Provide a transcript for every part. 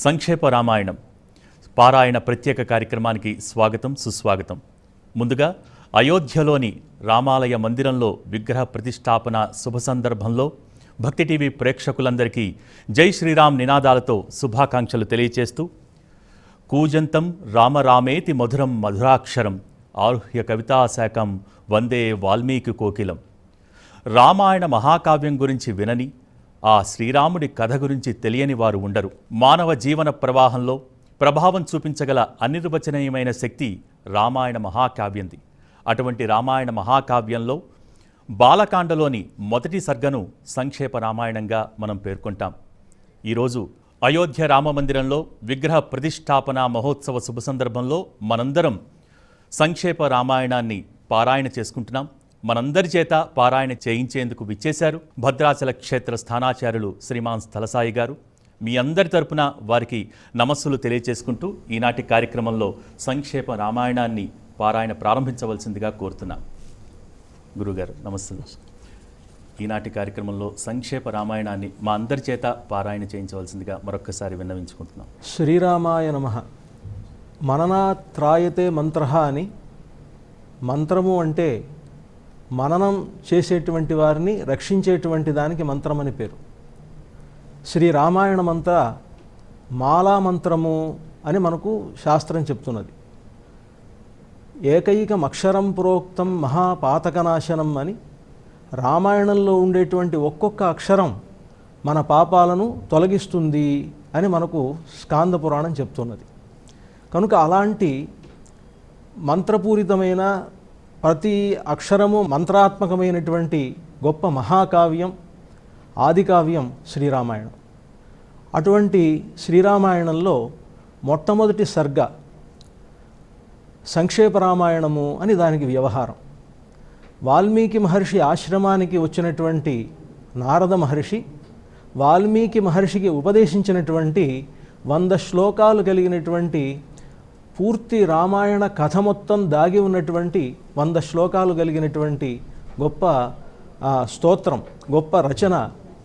సంక్షేప రామాయణం పారాయణ ప్రత్యేక కార్యక్రమానికి స్వాగతం సుస్వాగతం. ముందుగా అయోధ్యలోని రామాలయ మందిరంలో విగ్రహ ప్రతిష్టాపన శుభ సందర్భంలో భక్తి టీవీ ప్రేక్షకులందరికీ జై శ్రీరామ్ నినాదాలతో శుభాకాంక్షలు తెలియచేస్తూ కూజంతం రామరామేతి మధురం మధురాక్షరం ఆరుహ్య కవితాశాఖం వందే వాల్మీకి కోకిలం. రామాయణ మహాకావ్యం గురించి వినని, ఆ శ్రీరాముడి కథ గురించి తెలియని వారు ఉండరు. మానవ జీవన ప్రవాహంలో ప్రభావం చూపించగల అనిర్వచనీయమైన శక్తి రామాయణ మహాకావ్యంది. అటువంటి రామాయణ మహాకావ్యంలో బాలకాండలోని మొదటి సర్గను సంక్షేప రామాయణంగా మనం పేర్కొంటాం. ఈరోజు అయోధ్య రామమందిరంలో విగ్రహ ప్రతిష్టాపన మహోత్సవ శుభ సందర్భంలో మనందరం సంక్షేప రామాయణాన్ని పారాయణ చేసుకుంటున్నాం. మనందరి చేత పారాయణ చేయించేందుకు విచ్చేశారు భద్రాచల క్షేత్ర స్థానాచార్యులు శ్రీమాన్ స్థలసాయి గారు. మీ అందరి తరపున వారికి నమస్సులు తెలియచేసుకుంటూ ఈనాటి కార్యక్రమంలో సంక్షేప రామాయణాన్ని పారాయణ ప్రారంభించవలసిందిగా కోరుతున్నాం. గురుగారు నమస్సులు. ఈనాటి కార్యక్రమంలో సంక్షేప రామాయణాన్ని మా అందరి చేత పారాయణ చేయించవలసిందిగా మరొక్కసారి విన్నవించుకుంటున్నాం. శ్రీరామాయ నమః. మననాత్రాయతే మంత్రః అని, మంత్రము అంటే మననం చేసేటువంటి వారిని రక్షించేటువంటి దానికి మంత్రం అని పేరు. శ్రీరామాయణమంతా మాలా మంత్రము అని మనకు శాస్త్రం చెప్తున్నది. ఏకైకం అక్షరం ప్రోక్తం మహాపాతకనాశనం అని, రామాయణంలో ఉండేటువంటి ఒక్కొక్క అక్షరం మన పాపాలను తొలగిస్తుంది అని మనకు స్కాంద పురాణం చెప్తున్నది. కనుక అలాంటి మంత్రపూరితమైన ప్రతి అక్షరము మంత్రాత్మకమైనటువంటి గొప్ప మహాకావ్యం, ఆదికావ్యం శ్రీరామాయణం. అటువంటి శ్రీరామాయణంలో మొట్టమొదటి సర్గ సంక్షేప రామాయణము అని దానికి వ్యవహారం. వాల్మీకి మహర్షి ఆశ్రమానికి వచ్చినటువంటి నారద మహర్షి వాల్మీకి మహర్షికి ఉపదేశించినటువంటి 100 శ్లోకాలు కలిగినటువంటి పూర్తి రామాయణ కథ మొత్తం దాగి ఉన్నటువంటి 100 శ్లోకాలు కలిగినటువంటి గొప్ప స్తోత్రం, గొప్ప రచన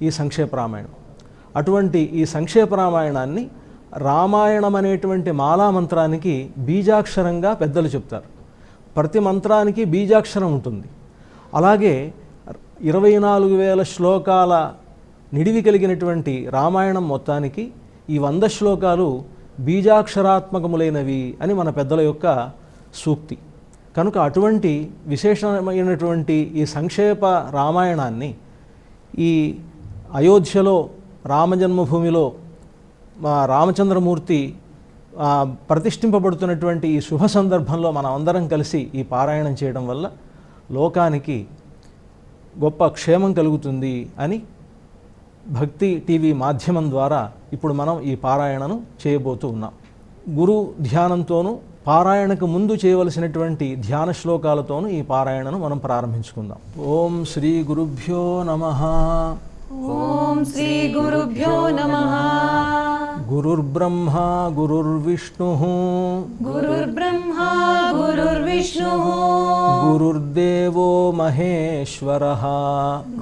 ఈ సంక్షేప రామాయణం. అటువంటి ఈ సంక్షేప రామాయణాన్ని రామాయణం అనేటువంటి మాలా మంత్రానికి బీజాక్షరంగా పెద్దలు చెప్తారు. ప్రతి మంత్రానికి బీజాక్షరం ఉంటుంది. అలాగే 24,000 శ్లోకాల నిడివి కలిగినటువంటి రామాయణం మొత్తానికి ఈ 100 శ్లోకాలు బీజాక్షరాత్మకములైనవి అని మన పెద్దల యొక్క సూక్తి. కనుక అటువంటి విశేషమైనటువంటి ఈ సంక్షేప రామాయణాన్ని ఈ అయోధ్యలో రామజన్మభూమిలో రామచంద్రమూర్తి ప్రతిష్ఠింపబడుతున్నటువంటి ఈ శుభ సందర్భంలో మనం అందరం కలిసి ఈ పారాయణం చేయడం వల్ల లోకానికి గొప్ప క్షేమం కలుగుతుంది అని భక్తి టీవీ మాధ్యమం ద్వారా ఇప్పుడు మనం ఈ పారాయణను చేయబోతూ ఉన్నాం. గురు ధ్యానంతోనూ పారాయణకు ముందు చేయవలసినటువంటి ధ్యాన శ్లోకాలతోనూ ఈ పారాయణను మనం ప్రారంభించుకుందాం. ఓం శ్రీ గురుభ్యో నమః. ఓం శ్రీ గురుభ్యో నమః. గురుర్బ్రహ్మా గురుర్విష్ణుః గురుర్బ్రహ్మా గురుర్విష్ణుః గురుర్దేవో మహేశ్వరః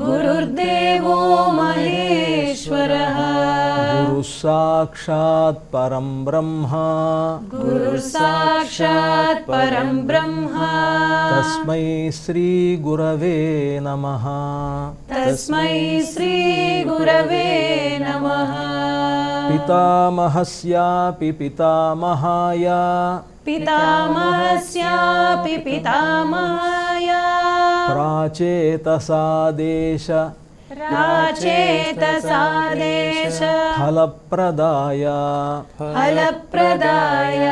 గురుర్దేవో మహేశ్వరః గురు సాక్షాత్ పరం బ్రహ్మ గురు సాక్షాత్ పరం బ్రహ్మ తస్మై శ్రీ గురవే నమః. తస్మై శ్రీ గురవే నమః. పితామహస్యాపి పితామహాయ పితామహస్యాపి పితామహాయ ప్రాచేతసాదేశ ప్రాచేతసాదేశ ఫలప్రదాయ ఫలప్రదాయ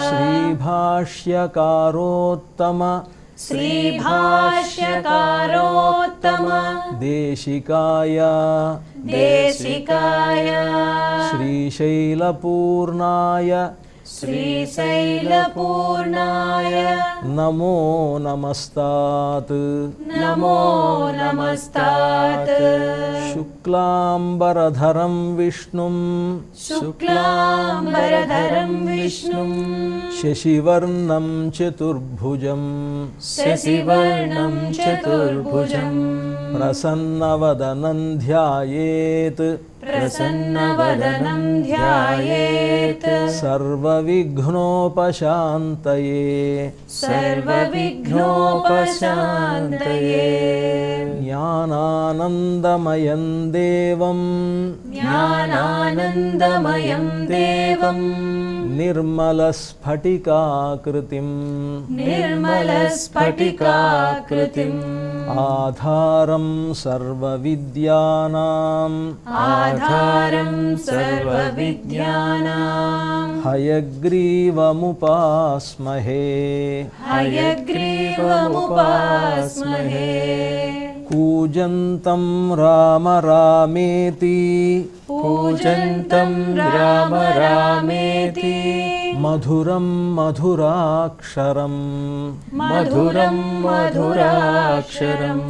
శ్రీభాష్యకారోత్తమ శ్రీభాష్యకారోత్తమ దేశికాయ దేశికాయ శ్రీశైలపూర్ణాయ श्रीशैलपूर्णाय नमो नमस्तात् नमो नमस्तात् शुक्लाम्बरधरं विष्णुं शुक्लाम्बरधरं विष्णुं शशिवर्णं चतुर्भुजं शशिवर्णं चतुर्भुजं प्रसन्नवदनं ध्यायेत् प्रसन्नवदनं ध्यायेत् सर्वविघ्नोपशान्तये सर्वविघ्नोपशान्तये ज्ञानानन्दमयं देवं ज्ञानानन्दमयं देवं निर्मलस्फटिकाकृतिम् निर्मलस्फटिकाकृतिम् आधारं सर्वविद्यानां आधारं सर्वविद्यानां हयग्रीवमुपास्महे हयग्रीवमुपास्महे कूजन्तं राम रामेति पूजन्तं राम रामेति मधुरं मधुराक्षरम् मधुरं मधुराक्षरम्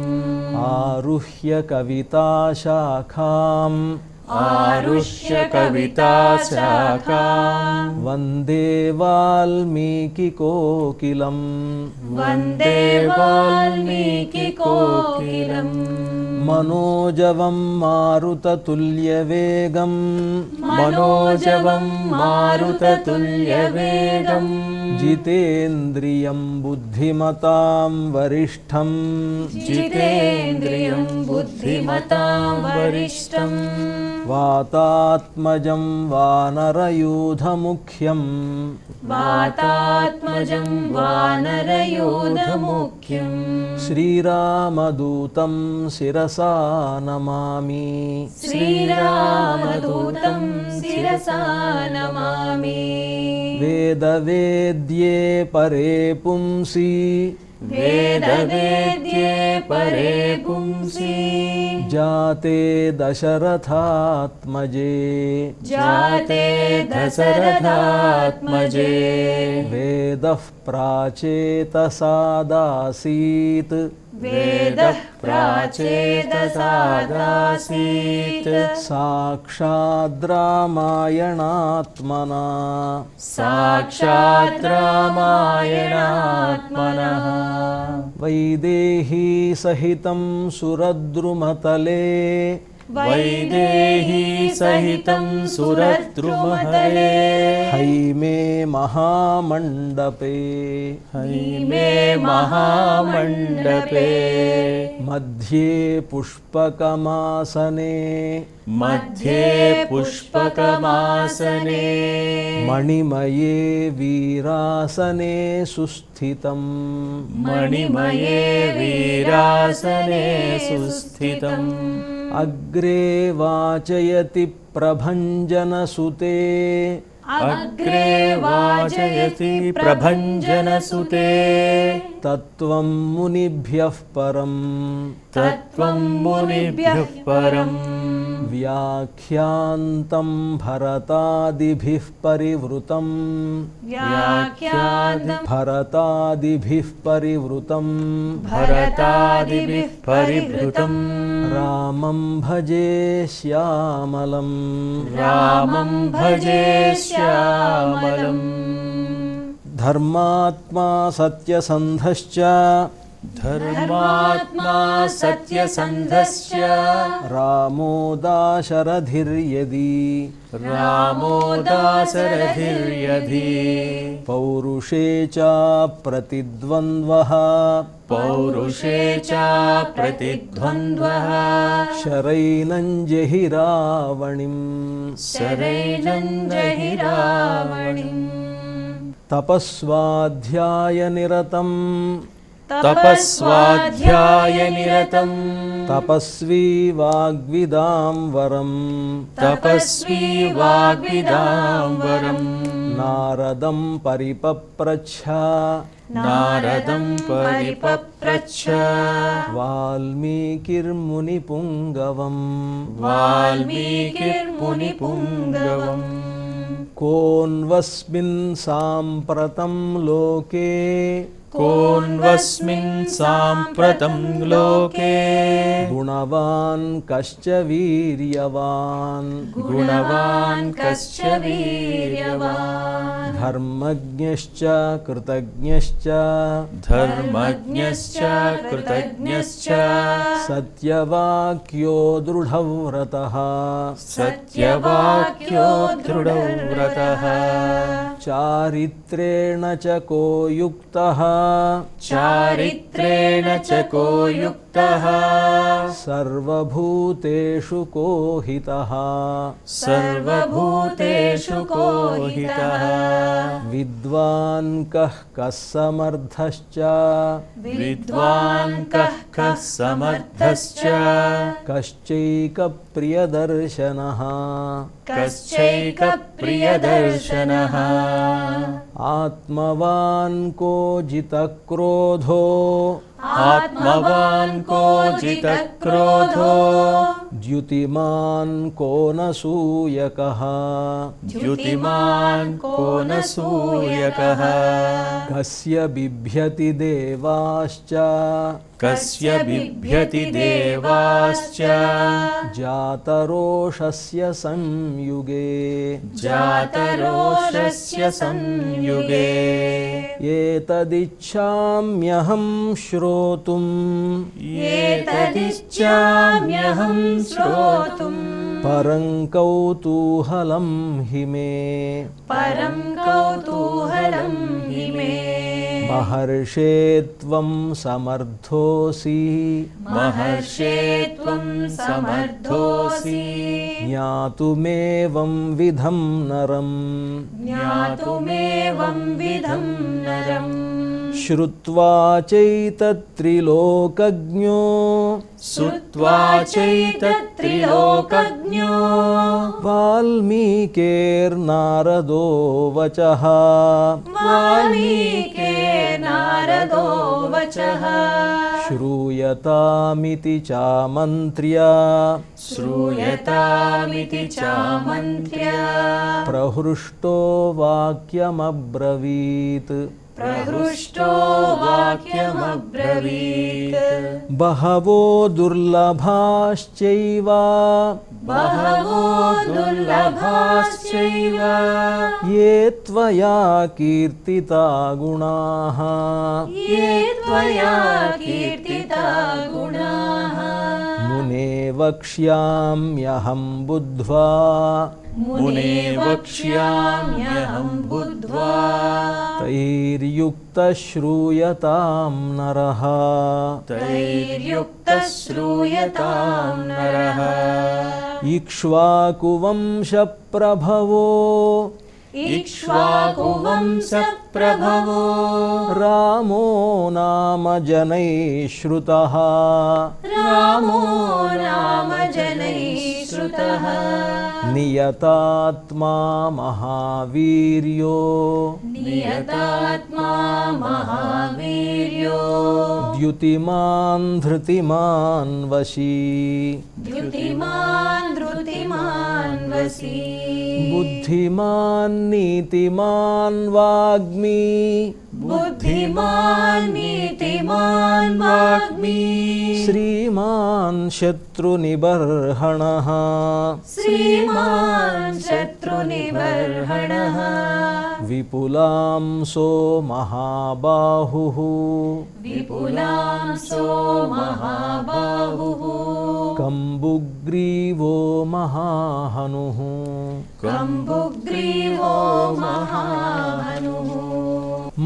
आरुह्य कविताशाखाम् आरुह्य कविताशाखां वन्दे वाल्मीकिकोकिलम् वन्दे वाल्मीकिकोकिलम् मनोजवं मारुततुल्यवेगं मनोजवं मारुततुल्यवेगं जितेन्द्रियं बुद्धिमतां वरिष्ठं जितेन्द्रियं बुद्धिमतां वरिष्ठं वातात्मजं वानरयूथमुख्यं वातात्मजं वानरयूथमुख्यं श्रीरामदूतं शिरसा नमामि श्रीरामदूतं शिरसा नमामि वेदवेद्ये परे पुंसि वेदवेद्ये परे पुंसि जाते दशरथात्मजे जाते दशरथात्मजे वेदः प्राचेतसादासीत् वेदः प्राचेतसादासीत् साक्षाद्रामायणात्मना साक्षात् रामायणात्मनः वैदेही सहितं सुरद्रुमतले वैदेही सहितं सुरद्रुमतले हैमे महामण्डपे हैमे महामण्डपे मध्ये पुष्पकमासने मध्ये पुष्पकमासने मणिमये वीरासने सुस्थितम् मणिमये वीरासने सुस्थितम् अग्रे वाचयति प्रभञ्जनसुते अग्रे वाचयति प्रभञ्जनसुते तत्त्वं मुनिभ्यः परम् तत्त्वं मुनिभ्यः परम् व्याख्यान्तं भरतादिभिः परिवृतं व्याख्यातं भरतादिभिः परिवृतं भरतादिभिः परिवृतं रामं भजे श्यामलम् रामं भजे श्यामलम् धर्मात्मा सत्यसन्धश्च धर्मात्मा सत्यसन्धश्च रामो दाशरथिर्यदि रामो दाशरथिर्यदि पौरुषे च प्रतिद्वन्द्वः पौरुषे च प्रतिद्वन्द्वः शरैनञ्जहि रावणिम् शरैनञ्जहि रावणिम् तपस्वाध्यायनिरतम् तपस्वाध्यायनिरतम् तपस्वी वाग्विदां वरम् तपस्वी वाग्विदां वरम् नारदं परिपप्रच्छ नारदं परिपप्रच्छ वाल्मीकिर्मुनिपुङ्गवम् वाल्मीकिर्मुनिपुङ्गवम् कोऽन्वस्मिन् साम्प्रतं लोके कोऽन्वस्मिन् साम्प्रतं लोके गुणवान् कश्च वीर्यवान् गुणवान् कश्च वीर्यवान् धर्मज्ञश्च कृतज्ञश्च धर्मज्ञश्च कृतज्ञश्च सत्यवाक्यो दृढव्रतः सत्यवाक्यो दृढव्रतः चारित्रेण च को युक्तः चारित्रेण च को युक्तः सर्वभूतेषु को हितः सर्वभूतेषु को हितः विद्वान् कः समर्थश्च विद्वान् कः समर्थश्च कश्चैकप्रियदर्शनः कश्चैकप्रियदर्शनः आत्मवान् को जितक्रोधो आत्मवान् को जितक्रोधो द्युतिमान् को न सूयकः द्युतिमान् को न सूयकः कस्य बिभ्यति देवाश्च कस्य बिभ्यति देवाश्च जातरोषस्य संयुगे जातरोषस्य संयुगे एतदिच्छाम्यहं श्रोतुम् एतदिच्छाम्यहं श्रोतुम् परं कौतूहलं हि मे परं कौतूहलं हि मे महर्षे त्वं समर्थोऽसि महर्षे त्वं समर्थोऽसि ज्ञातुमेवं विधं नरम् ज्ञातुमेवं विधं नरम् श्रुत्वा चैतत्त्रिलोकज्ञो श्रुत्वा चैतत्त्रिलोकज्ञो वाल्मीकिर्नारदो वचः वाल्मीकिर्नारदो वचः श्रूयतामिति चामन्त्र्य श्रूयतामिति चामन्त्र्य प्रहृष्टो वाक्यमब्रवीत् प्रहृष्टो वाक्यमब्रवीत् बहवो दुर्लभाश्चैव बहवो दुर्लभाश्चैव ये त्वया कीर्तिता गुणाः ये त्वया कीर्तिता गुणाः मुने वक्ष्याम्यहं बुद्ध्वा मुने वक्ष्याम्यहं बुद्ध्वा तैर्युक्तः श्रूयतां नरः तैर्युक्तः श्रूयतां नरः इक्ष्वाकुवंशप्रभवो इक्ष्वाकुवंशप्रभवो रामो नाम जनैः श्रुतः रामो नाम जनैः श्रुतः नियतात्मा महावीर्यो नियतात्मा महावीर्यो द्युतिमान् धृतिमान् वशी द्युतिमान् धृतिमान् वशी बुद्धिमान् नीतिमान् वाग्मी बुद्धिमान् नीतिमान् वाग्मी श्रीमान् शत्रुनिबर्हणः श्रीमान् शत्रुनिबर्हणः विपुलांसो महाबाहुः विपुलांसो महाबाहुः कम्बुग्रीवो महाहनुः कम्बुग्रीवो महाहनुः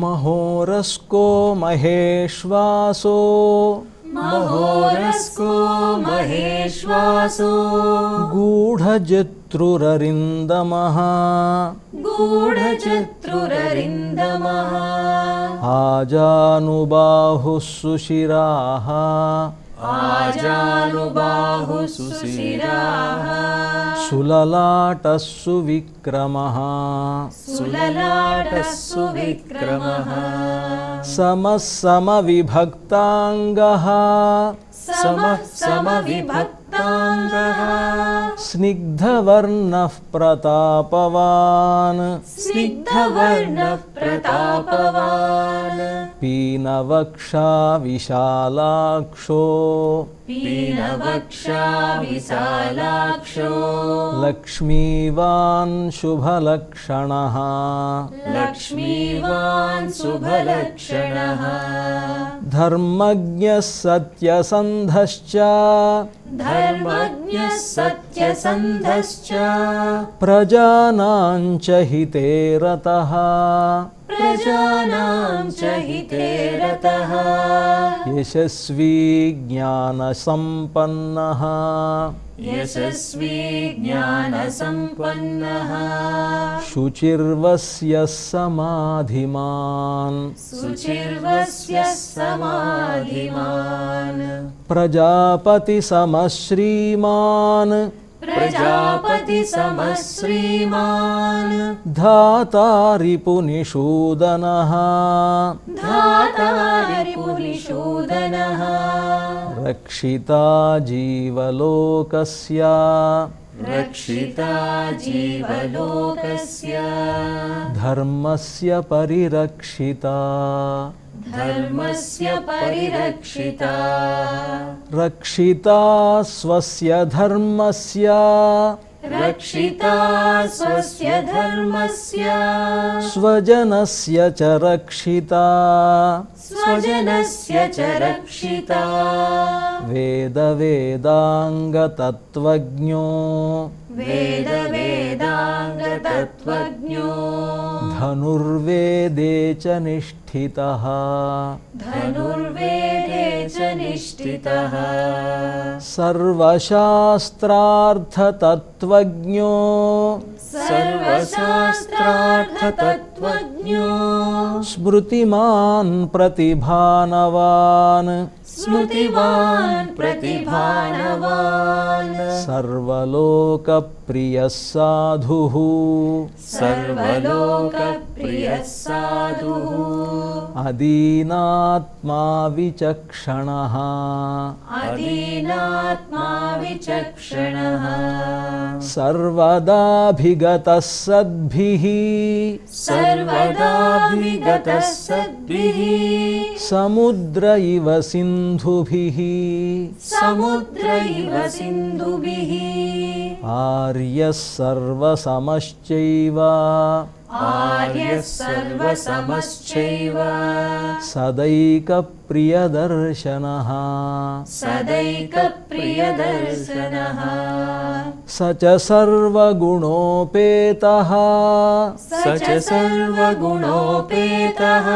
महोरस्को महेश्वासो महोरस्को महेश्वासो गूढजत्रुररिन्दमः गूढचत्रुररिन्दमः आजानुबाहुः सुशिराः आजानुबाहुः सुशिराः सुललाटः सुविक्रमः सुललाटः सुविक्रमः समः समविभक्ताङ्गः समः समविभक्ताङ्गः युक्ताङ्गः स्निग्धवर्णः प्रतापवान् स्निग्धवर्णः प्रतापवान् पीनवक्षा विशालाक्षो पीनवक्षा विशालाक्षो लक्ष्मीवान् शुभलक्षणः लक्ष्मीवान् शुभलक्षणः धर्मज्ञः सत्यसन्धश्च धर्मज्ञः सत्यसन्धश्च प्रजानां च हिते रतः प्रजानां च हिते रतः यशस्वी ज्ञानसम्पन्नः यशस्वी ज्ञानसम्पन्नः शुचिर्वस्यः समाधिमान् शुचिर्वस्य समाधिमान् प्रजापतिसमः श्रीमान् प्रजापतिसमः श्रीमान् धातारिपुनिषूदनः धातारिपुनिषूदनः रक्षिता जीवलोकस्य रक्षिता जीवलोकस्य धर्मस्य परिरक्षिता धर्मस्य परिरक्षिता रक्षिता स्वस्य धर्मस्य रक्षिता स्वस्य धर्मस्य स्वजनस्य च रक्षिता स्वजनस्य च रक्षिता वेदवेदाङ्गतत्त्वज्ञो वेदवेदाङ्गतत्त्वज्ञो धनुर्वेदे च निष्ठितः धनुर्वेदे च निष्ठितः सर्वशास्त्रार्थतत्त्वज्ञो सर्वशास्त्रार्थतत्त्वज्ञो स्मृतिमान् प्रतिभानवान् स्मृतिवान् प्रतिभानवान् सर्वलोकप्रियः साधुः सर्वलोकप्रियः साधुः अदीनात्मा विचक्षणः अदीनात्मा विचक्षणः सर्वदाभिगतः सद्भिः सर्वदाभिगतः सद्भिः समुद्र इव सिन्धुभिः समुद्र इव सिन्धुभिः आर्यः सर्वसमश्चैव आर्यः सर्वसमश्चैव सदैकप्रियदर्शनः सदैकप्रियदर्शनः स च सर्वगुणोपेतः स च सर्वगुणोपेतः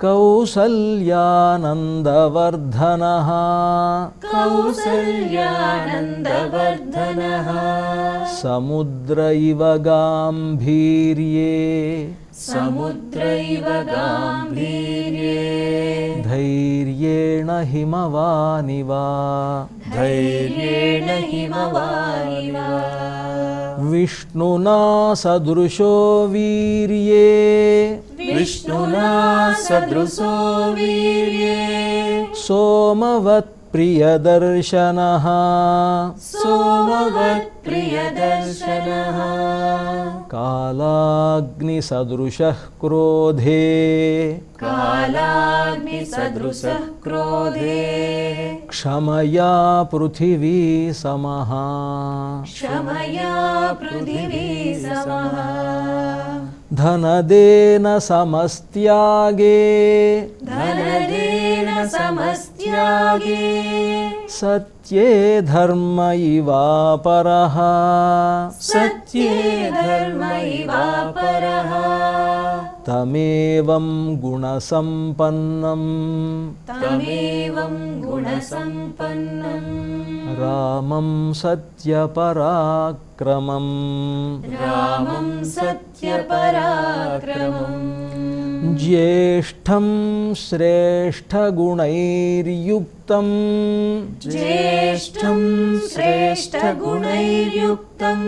कौसल्यानन्दवर्धनः कौसल्यानन्दवर्धनः समुद्र इव गाम्भीर्ये समुद्र इव गाम्भीर्ये धैर्येण हिमवानिव धैर्येण हिमवानिव विष्णुना सदृशो वीर्ये विष्णुना सदृशो वीर्ये सोमवत्प्रियदर्शनः सोमवत्प्रियदर्शनः कालाग्निसदृशः क्रोधे कालाग्निसदृशः क्रोधे क्षमया पृथिवी समः क्षमया पृथिवी समः धनदेन समस्त्यागे धनदेन समस्त्यागे सत्ये धर्म इवापरः सत्ये धर्म इवापरः तमेवं गुणसम्पन्नं तमेवं गुणसम्पन्नं रामं सत्यपराक्रमं रामं सत्यपराक्रमम् ज्येष्ठं श्रेष्ठगुणैर्युक्तं ज्येष्ठं श्रेष्ठगुणैर्युक्तं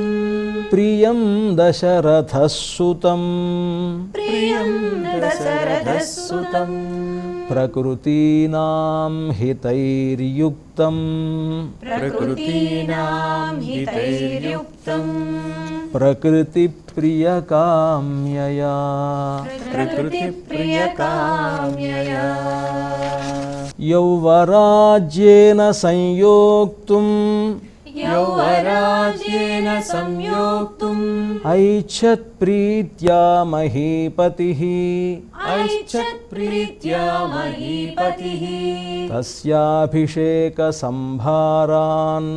प्रियं दशरथः सुतं प्रियं दशरथः सुतं प्रकृतीनां हितैर्युक्तं प्रकृतीनां हितैर्युक्तं प्रकृतिप्रियकाम्यया प्रकृतिप्रियकाम्यया यौवराज्येन संयोक्तुम् यौवराज्येन संयोक्तुम् ऐच्छत्प्रीत्या महीपतिः ऐच्छत्प्रीत्या महीपतिः तस्याभिषेकसंभारान्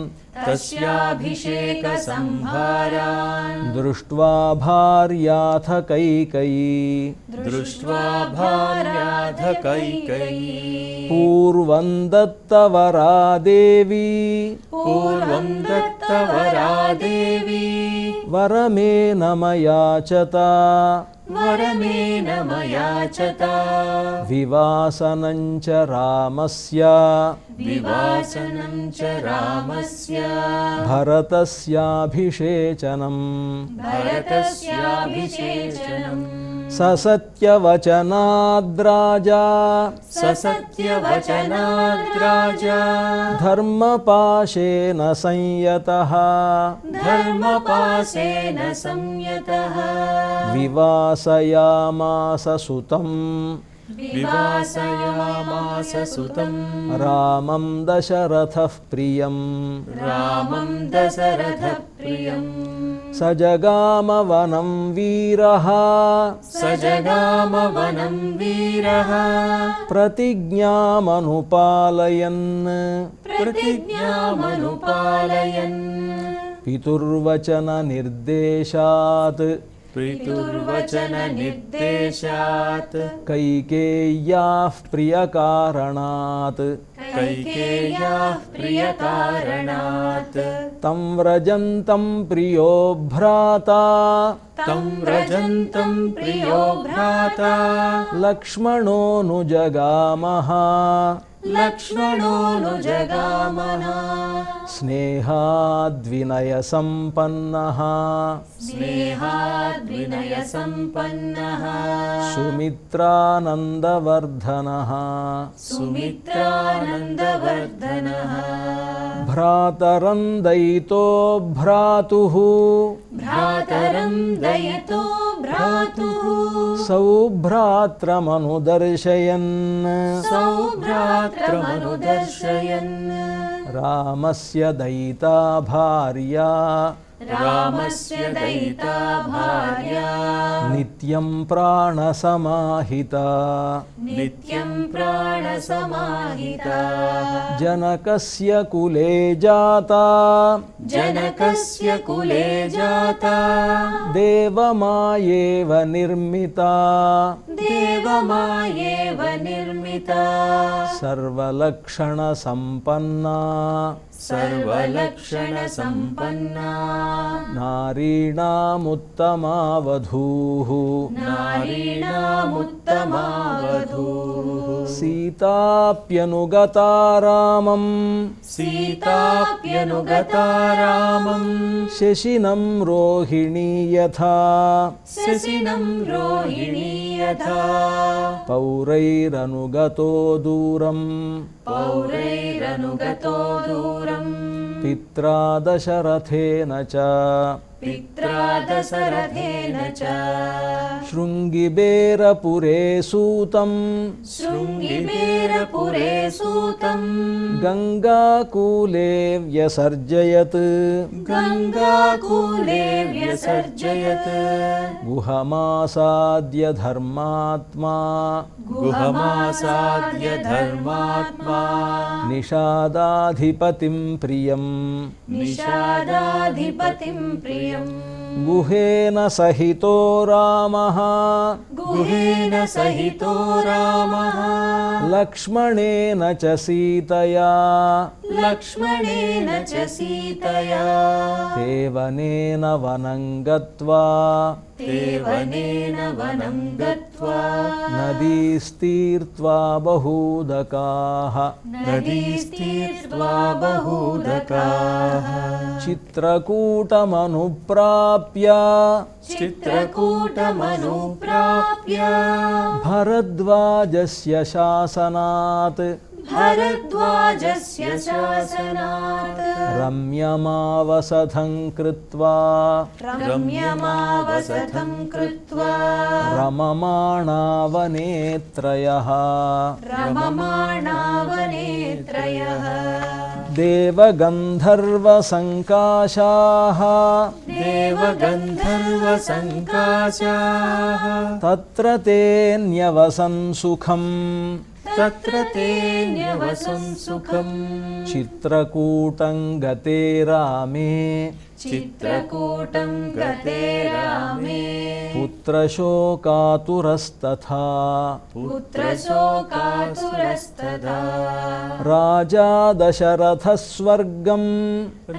तस्याभिषेकसंभारान् दृष्ट्वा भार्याथ कैकयी दृष्ट्वा भार्याथ कैकेयी पूर्वं दत्तवरा देवी पूर्वं दत्तवरा देवी वरमेन मयाचता वरमेन मयाचता विवासनं च रामस्य विवासनं च रामस्य भरतस्याभिषेचनम् भरतस्याभिषेचनम् स सत्यवचनाद्राजा ससत्यवचनाद्राजा धर्मपाशेन संयतः धर्मपाशेन संयतः विवासयामास सुतम् विवासयामास सुतं रामं दशरथः प्रियम् रामं दशरथप्रियम् स जगामवनं वीरः स जगामवनं वीरः प्रतिज्ञामनुपालयन् प्रतिज्ञामनुपालयन् पितुर्वचननिर्देशात् पितुर्वचननिर्देशात् कैकेय्याः प्रियकारणात् कैकेय्याः प्रियकारणात् तं व्रजन्तं प्रियो भ्राता तं व्रजन्तं प्रियो भ्राता लक्ष्मणोऽनुजगामः लक्ष्मणोऽनुजगामः स्नेहाद्विनयसम्पन्नः स्नेहाद्विनयसम्पन्नः सुमित्रानन्दवर्धनः सुमित्रानन्दवर्धनः भ्रातरं दयितो भ्रातुः भ्रातरं दयितो भ्रातुः सौभ्रात्रमनुदर्शयन् सौभ्रात्रमनुदर्शयन् रामस्य दयिता भार्या रामस्य दयिता भार्या नित्यं प्राणसमाहिता नित्यं प्राणसमाहिता जनकस्य कुले जाता जनकस्य कुले जाता देवमायेव निर्मिता देवमायेव निर्मिता सर्वलक्षणसम्पन्ना सर्वलक्षणसम्पन्ना नारीणामुत्तमा वधूः नारीणामुत्तमा वधूः सीताप्यनुगता रामम् सीताप्यनुगता रामम् शशिनं रोहिणी यथा शशिनं रोहिणी यथा पौरैरनुगतो दूरम् पौरैरनुगतो दूरम् पित्रा दशरथेन च पित्रा दशरथेन च शृङ्गिबेरपुरे सूतं शृङ्गिबेरपुरे सूतं गङ्गाकूले व्यसर्जयत् गङ्गाकूले व्यसर्जयत् गुहमासाद्य धर्मात्मा गुहमासाद्य धर्मात्मा निषादाधिपतिं प्रियम् निषादाधिपतिं प्रियम् गुहेन सहितो रामः गुहेन सहितो रामः लक्ष्मणेन च सीतया लक्ष्मणेन च सीतया देवनेन वनं गत्वा देवनेन वनं गत्वा नदीस्तीर्त्वा बहूदकाः नदीस्तीर्त्वा बहूदकाः चित्रकूटमनुप्राप्य चित्रकूटमनुप्राप्य भरद्वाजस्य शासनात् भरद्वाजस्य शासनात् रम्यमावसथं कृत्वा रम्यमावसथं कृत्वा रममाणा वनेत्रयः रममाणावनेत्रयः देवगन्धर्वसङ्काशाः देवगन्धर्वसङ्काशाः तत्र ते न्यवसन् सुखम् तत्र ते न्यवसन् सुखम् चित्रकूटं गते रामे चित्रकूटं गते रामे पुत्रशोकातुरस्तथा पुत्रशोकातुरस्तथा राजा दशरथः स्वर्गं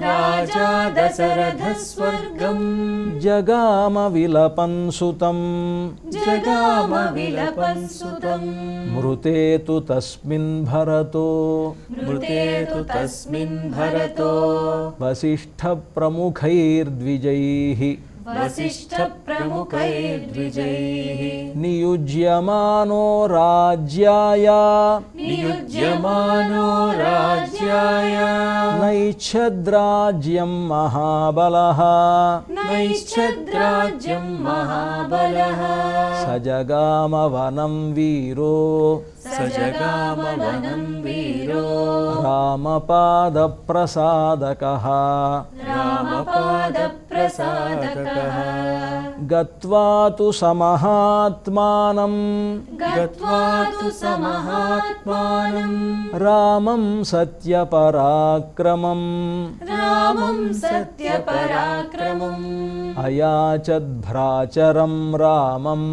राजा दशरथः स्वर्गम् जगाम विलपन् सुतम् जगाम विलपन् सुतम् मृते तु तस्मिन् भरतो मृते तु तस्मिन् भरतो वसिष्ठप्रमुखैर्द्विजैः वसिष्ठप्रमुखैर्द्विजैः नियुज्यमानो राज्याय नियुज्यमानो राज्याय नैच्छद्राज्यं महाबलः नैच्छद्राज्यं महाबलः स जगाम वनं वीरो स जगाम वनं वीरो रामपादप्रसादकः रामपादप्रसादकः गत्वा तु समहात्मानं गत्वा तु समहात्मानं रामं सत्यपराक्रमम् रामं सत्यपराक्रमम् अयाचद्भ्राचरं रामम्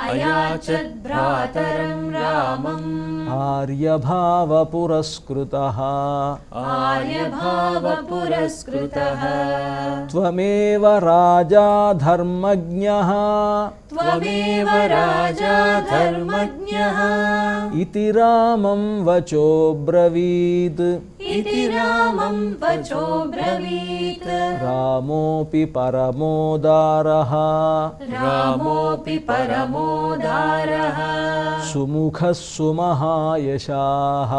अयाचद्भ्रातरं रामम् आर्यभावपुरस्कृतः आर्यभावपुरस्कृतः त्वमेव राजा धर्मज्ञः त्वमेव राजा धर्मज्ञः इति रामं वचोब्रवीत् इति रामं वचोब्रवीत् रामोऽपि परमोदारः रामोऽपि परमोदारः सुमुखः सुमहायशाः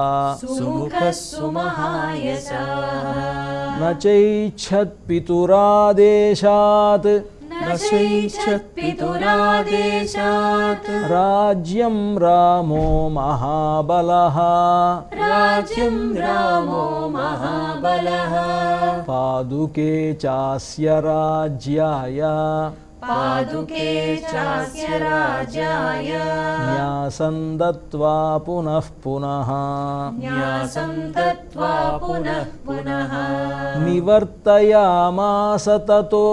सुमुखः सुमहायशाः न चैच्छत्पितुरादेशात् न चैच्छत्पितुरादेशात् राज्यं रामो महाबलः राज्यं रामो महाबलः पादुके चास्य राज्याय पादुके चास्य राजाय न्यासं दत्त्वा पुनः पुनः न्यासं दत्त्वा पुनः पुनः निवर्तयामास ततो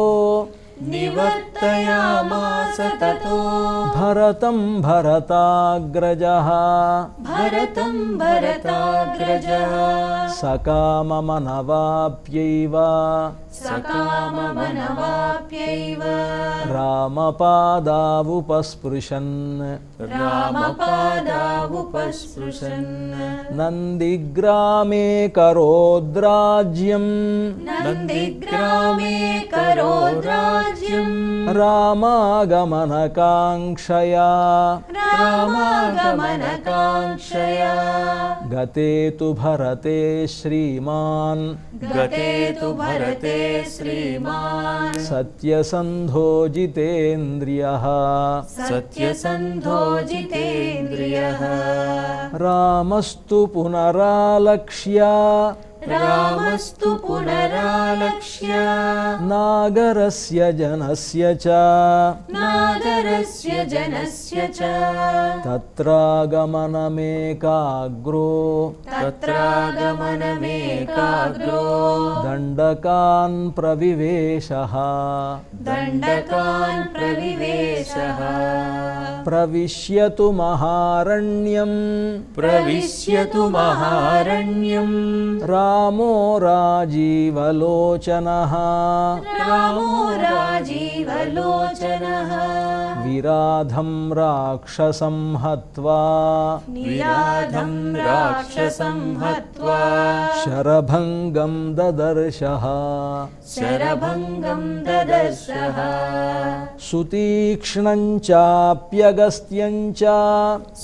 निवर्तयामास ततो भरतं भरताग्रजः भरतं भरताग्रजः सकाममनवाप्यैव सकाममनवाप्यैव रामपादावुपस्पृशन् रामपादावुपस्पृशन् नन्दिग्रामे करोद्राज्यम् नन्दिग्रामे करोद्राज्यम् रामागमनकाङ्क्षया रामागमनकाङ्क्षया गते तु भरते श्रीमान् गते तु भरते श्रीमान् सत्यसन्धो जितेन्द्रियः सत्यसन्धो जितेन्द्रियः रामस्तु पुनरालक्ष्य रामस्तु पुनरालक्ष्य नागरस्य जनस्य च नागरस्य जनस्य च तत्रागमनमेकाग्रो तत्रागमनमेकाग्रो दण्डकान् प्रविवेशः दण्डकान् प्रविवेशः प्रविश्यतु महारण्यम् प्रविश्यतु महारण्यम् रामो राजीवलोचनः रामो राजीवलोचनः विराधं राक्षसं हत्वा विराधं राक्षसं हत्वा शरभङ्गं ददर्शः शरभङ्गं ददर्शः सुतीक्ष्णं चाप्यगस्त्यं च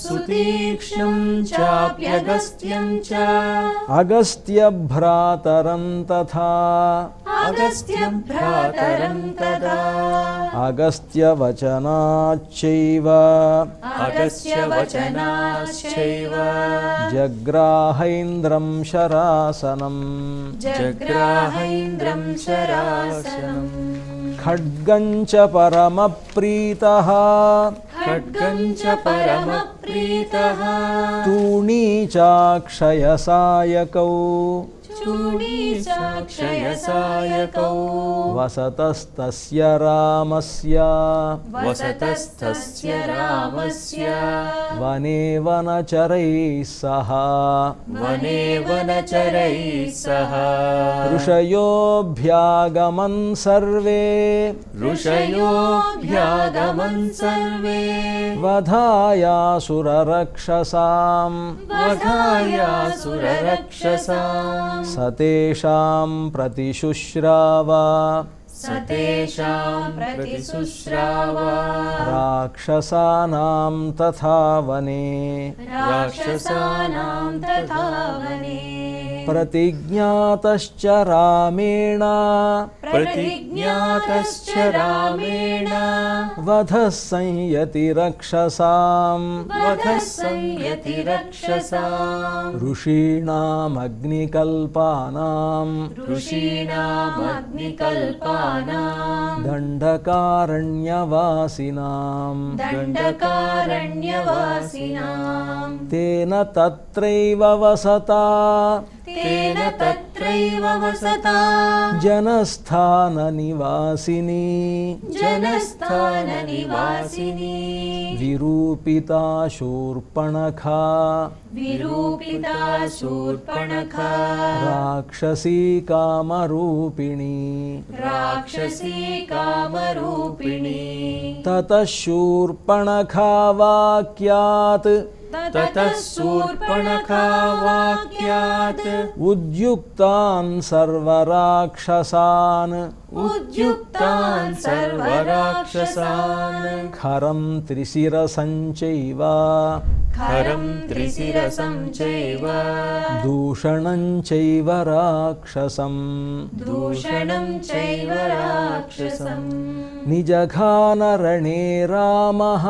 सुतीक्ष्णं चाप्यगस्त्यं च अगस्त्यभ्रातरं तथा अगस्त्यं भ्रातरं तदा अगस्त्यवचनाच्चैव अगस्त्यवचनाश्चैव जग्राहैन्द्रं शरासनम् जग्राहैन्द्रं शरासनम् खड्गं च परमप्रीतः खड्गं च परमप्रीतः तूणी चाक्षयसायकौ चूडी चाक्षयसायकौ वसतस्तस्य रामस्य वसतस्तस्य रामस्य वने वनचरैः सह वने वनचरैः सह ऋषयोऽभ्यागमन् सर्वे ऋषयोऽभ्यागमन् सर्वे वधायासुररक्षसाम् वधायासुररक्षसाम् सतेषां प्रतिशुश्राव सतेषां प्रतिशुश्राव राक्षसानां तथा वने राक्षसानां तथा वने प्रतिज्ञातश्च रामेण प्रतिज्ञातश्च रामेण वधः संयतिरक्षसाम् वधः संयतिरक्षसाम् ऋषीणामग्निकल्पानां ऋषीणामग्निकल्पानां दण्डकारण्यवासिनां दण्डकारण्यवासिनां तेन तत्रैव वसता तेन तत्रैव वसता जनस्थाननिवासिनी जनस्थाननिवासिनी विरूपिता शूर्पणखा विरूपिता शूर्पणखा राक्षसी कामरूपिणी राक्षसी कामरूपिणी ततः शूर्पणखा वाक्यात् ततः शूर्पणखा वाक्यात् उद्युक्तान् सर्वराक्षसान् उद्युक्तान् सर्वराक्षसान् खरं त्रिशिरसं चैव खरं त्रिशिरसं चैव दूषणं चैव राक्षसम् दूषणं चैव राक्षसम् निजघानरणे रामः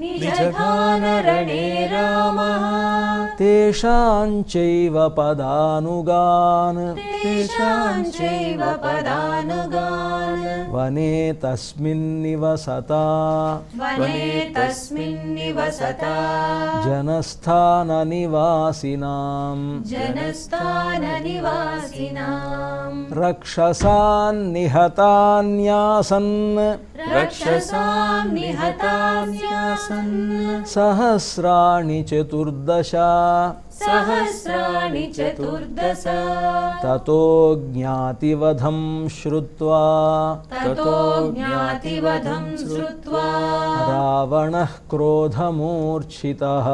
निजघानरणे रामः तेषां चैव पदानुगान् तेषां चैव पदानुगान् वने तस्मिन् निवसता वने तस्मिन् निवसता जनस्थाननिवासिनां जनस्थाननिवासिनां रक्षसान् निहतान्यासन् रक्षसां निहतान्यासन् सहस्राणि चतुर्दश सहस्राणि चतुर्दश ततो ज्ञातिवधं श्रुत्वा ततो ज्ञातिवधं श्रुत्वा रावणः क्रोधमूर्छितः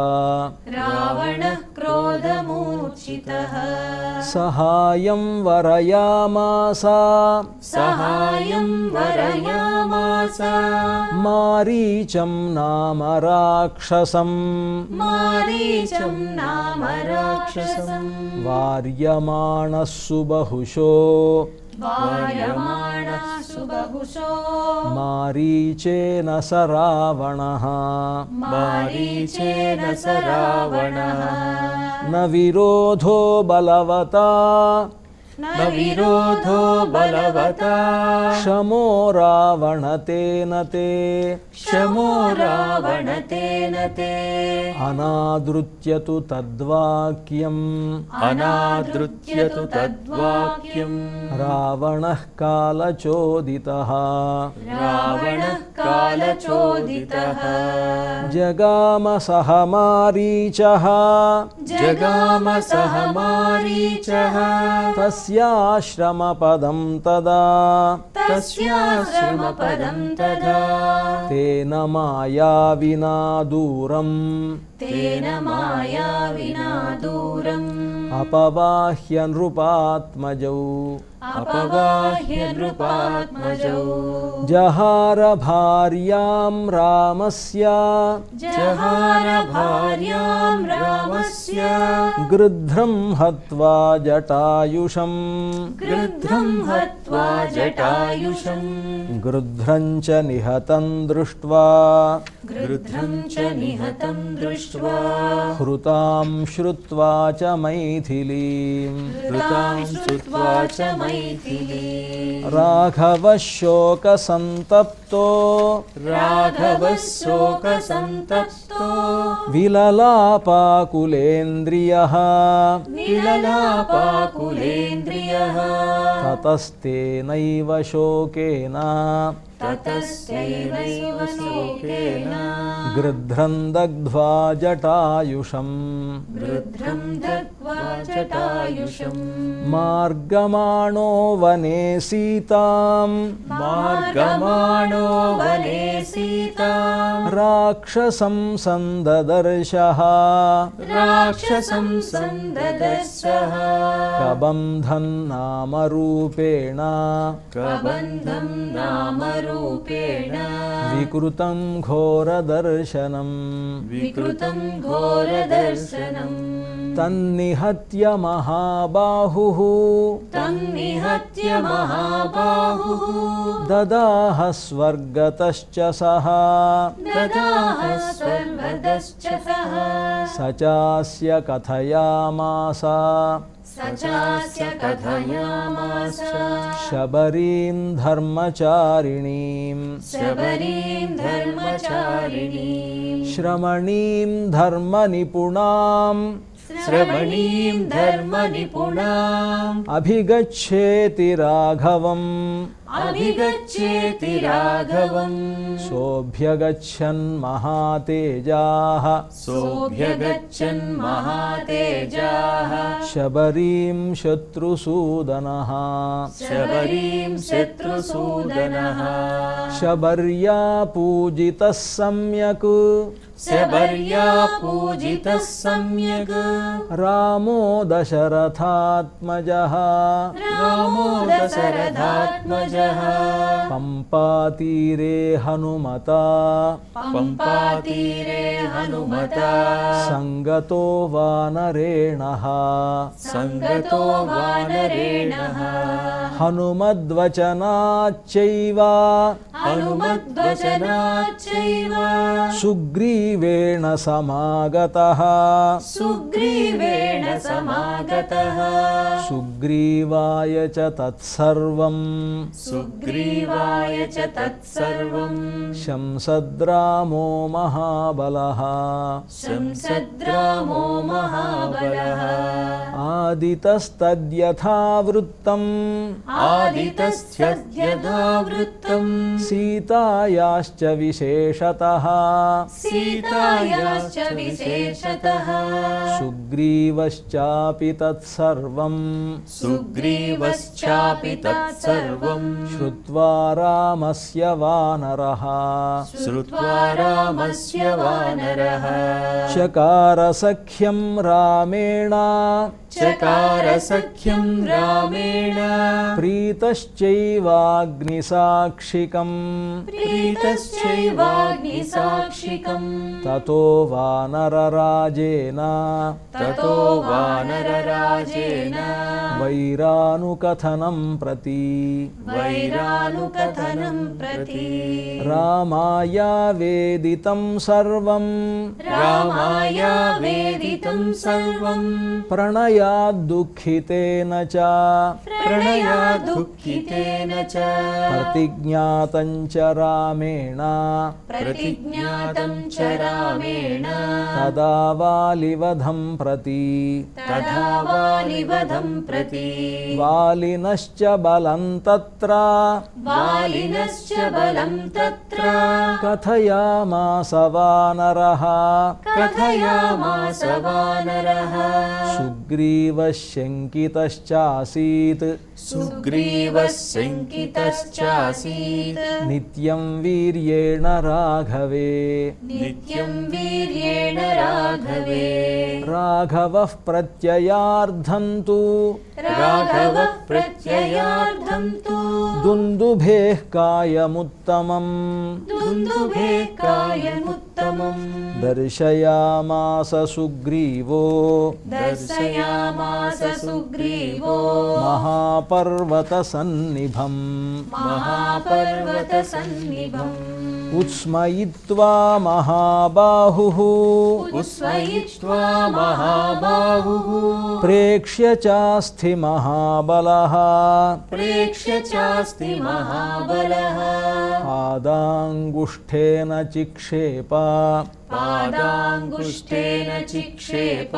रावणः क्रोधमूर्छितः सहायं वरयामास सहायं वरयामास मारीचं नाम राक्षसम् मारीचं नाम राक्षसम् वार्यमाणः सुबहुशो वार्यमाणः सुबहुशो मारीचेन स रावणः मारीचेन स रावणः न विरोधो बलवता न विरोधो बलवता क्षमो रावणतेन ते क्षमो रावणतेन ते अनादृत्य तु तद्वाक्यम् अनादृत्य तु तद्वाक्यम् रावणः कालचोदितः रावणः कालचोदितः जगाम सह मारीचः जगाम सह मारीचः तस्याश्रमपदं तदा तस्याश्रमपदं तदा तेन मायाविना दूरम् तेन मायाविना दूरम् अपवाह्य नृपात्मजौ अपवाह्य नृपात्मजौ जहार भार्यां रामस्य जहार भार्यां रामस्य गृध्रं हत्वा जटायुषम् गृध्रं हत्वा जटायुषम् गृध्रं च निहतं दृष्ट्वा गृध्रं च निहतं दृष्ट्वा हृतां श्रुत्वा च मैथिलीम् हृतां श्रुत्वा च मैथिली राघवः शोकसन्तप्तो राघवः शोकसन्तप्तो विललापाकुलेन्द्रियः विललापाकुलेन्द्रियः ततस्तेनैव शोकेन ततस्तेनैव शोकेन गृध्रं दग्ध्वा जटायुषम् गृध्रं दग्ध्वा जटायुषम् मार्गमाणो वने सीताम् मार्गमाणो वने सीताम् राक्षसं सन्ददर्शः राक्षसं सन्ददर्शः कबन्धं नामरूपेण कबन्धं नामरूपेण विकृतं घोरदर्शनम् विकृतं घोरदर्शनम् तन्निहत्य महाबाहुः तं निहत्य महाबाहुः ददाह स्वर्गतश्च सः ददाह स्वर्गतश्च सः स चास्य कथयामास स चास्य कथयामास शबरीं धर्मचारिणीं शबरीं धर्मचारिणीं श्रमणीं धर्मनिपुणाम् श्रवणीं धर्मनिपुणाम् अभिगच्छेति राघवम् अभिगच्छेति राघवम् सोऽभ्यगच्छन् महातेजाः सोऽभ्यगच्छन् महातेजाः शबरीं शत्रुसूदनः शबरीं शत्रुसूदनः शबर्या पूजितः सम्यक् शबर्या पूजितः सम्यक् रामो दशरथात्मजः रामो दशरथात्मजः पम्पातीरे हनुमता पम्पातीरे हनुमता सङ्गतो वानरेणः सङ्गतो वानरेणः हनुमद्वचनाच्चैव हनुमद्वचनाच्चैव सुग्रीवेण समागतः सुग्रीवेण समागतः सुग्रीवाय च तत्सर्वम् सुग्रीवाय च तत्सर्वम् शंसद्रामो महाबलः शंसद्रामो महाबलः आदितस्तद्यथावृत्तम् आदितस्यद्यथावृत्तम् सीतायाश्च विशेषतः सीतायाश्च विशेषतः सुग्रीवश्चापि तत्सर्वम् सुग्रीवश्चापि तत्सर्वम् श्रुत्वा रामस्य वानरः श्रुत्वा रामस्य वानरः चकार सख्यं रामेण चकार सख्यं रामेण प्रीतश्चैवाग्निसाक्षिकम् प्रीतश्चैवाग्निसाक्षिकम् ततो वानरराजेन ततो वानरराजेन वैरानुकथनं प्रति वैरानुकथनं प्रति रामाया वेदितं सर्वम् रामाय वेदितं सर्वं प्रणयाद्दुःखितेन च प्रणयादुःखितेन च प्रतिज्ञातं च रामेण प्रतिज्ञातं च रामेण तदा वालिवधं प्रति तथा वालिवधं प्रति वालिनश्च बलं तत्र वालिनश्च बलं तत्र कथयामास वानरः कथयामास वानरः सुग्रीवः शङ्कितश्चासीत् सुग्रीवः शङ्कितश्चासीत् नित्यं वीर्येण राघवे नित्यं वीर्येण राघवे राघवः प्रत्ययार्धं तु राघवः प्रत्ययार्धं तु दुन्दुभेः कायमुत्तमम् दुन्दुभे कायमुत्तमम् दर्शयामास सुग्रीवो दर्शयामास सुग्रीवो महापर्वतसन्निभम् महापर्वतसन्निभम् उत्स्मयित्वा महाबाहुः उस्मयित्वा महाबाहुः प्रेक्ष्य चास्ति महाबलः प्रेक्ष्य चास्ति महाबलः पादाङ्गुष्ठेन चिक्षेप पादाङ्गुष्ठेन चिक्षेप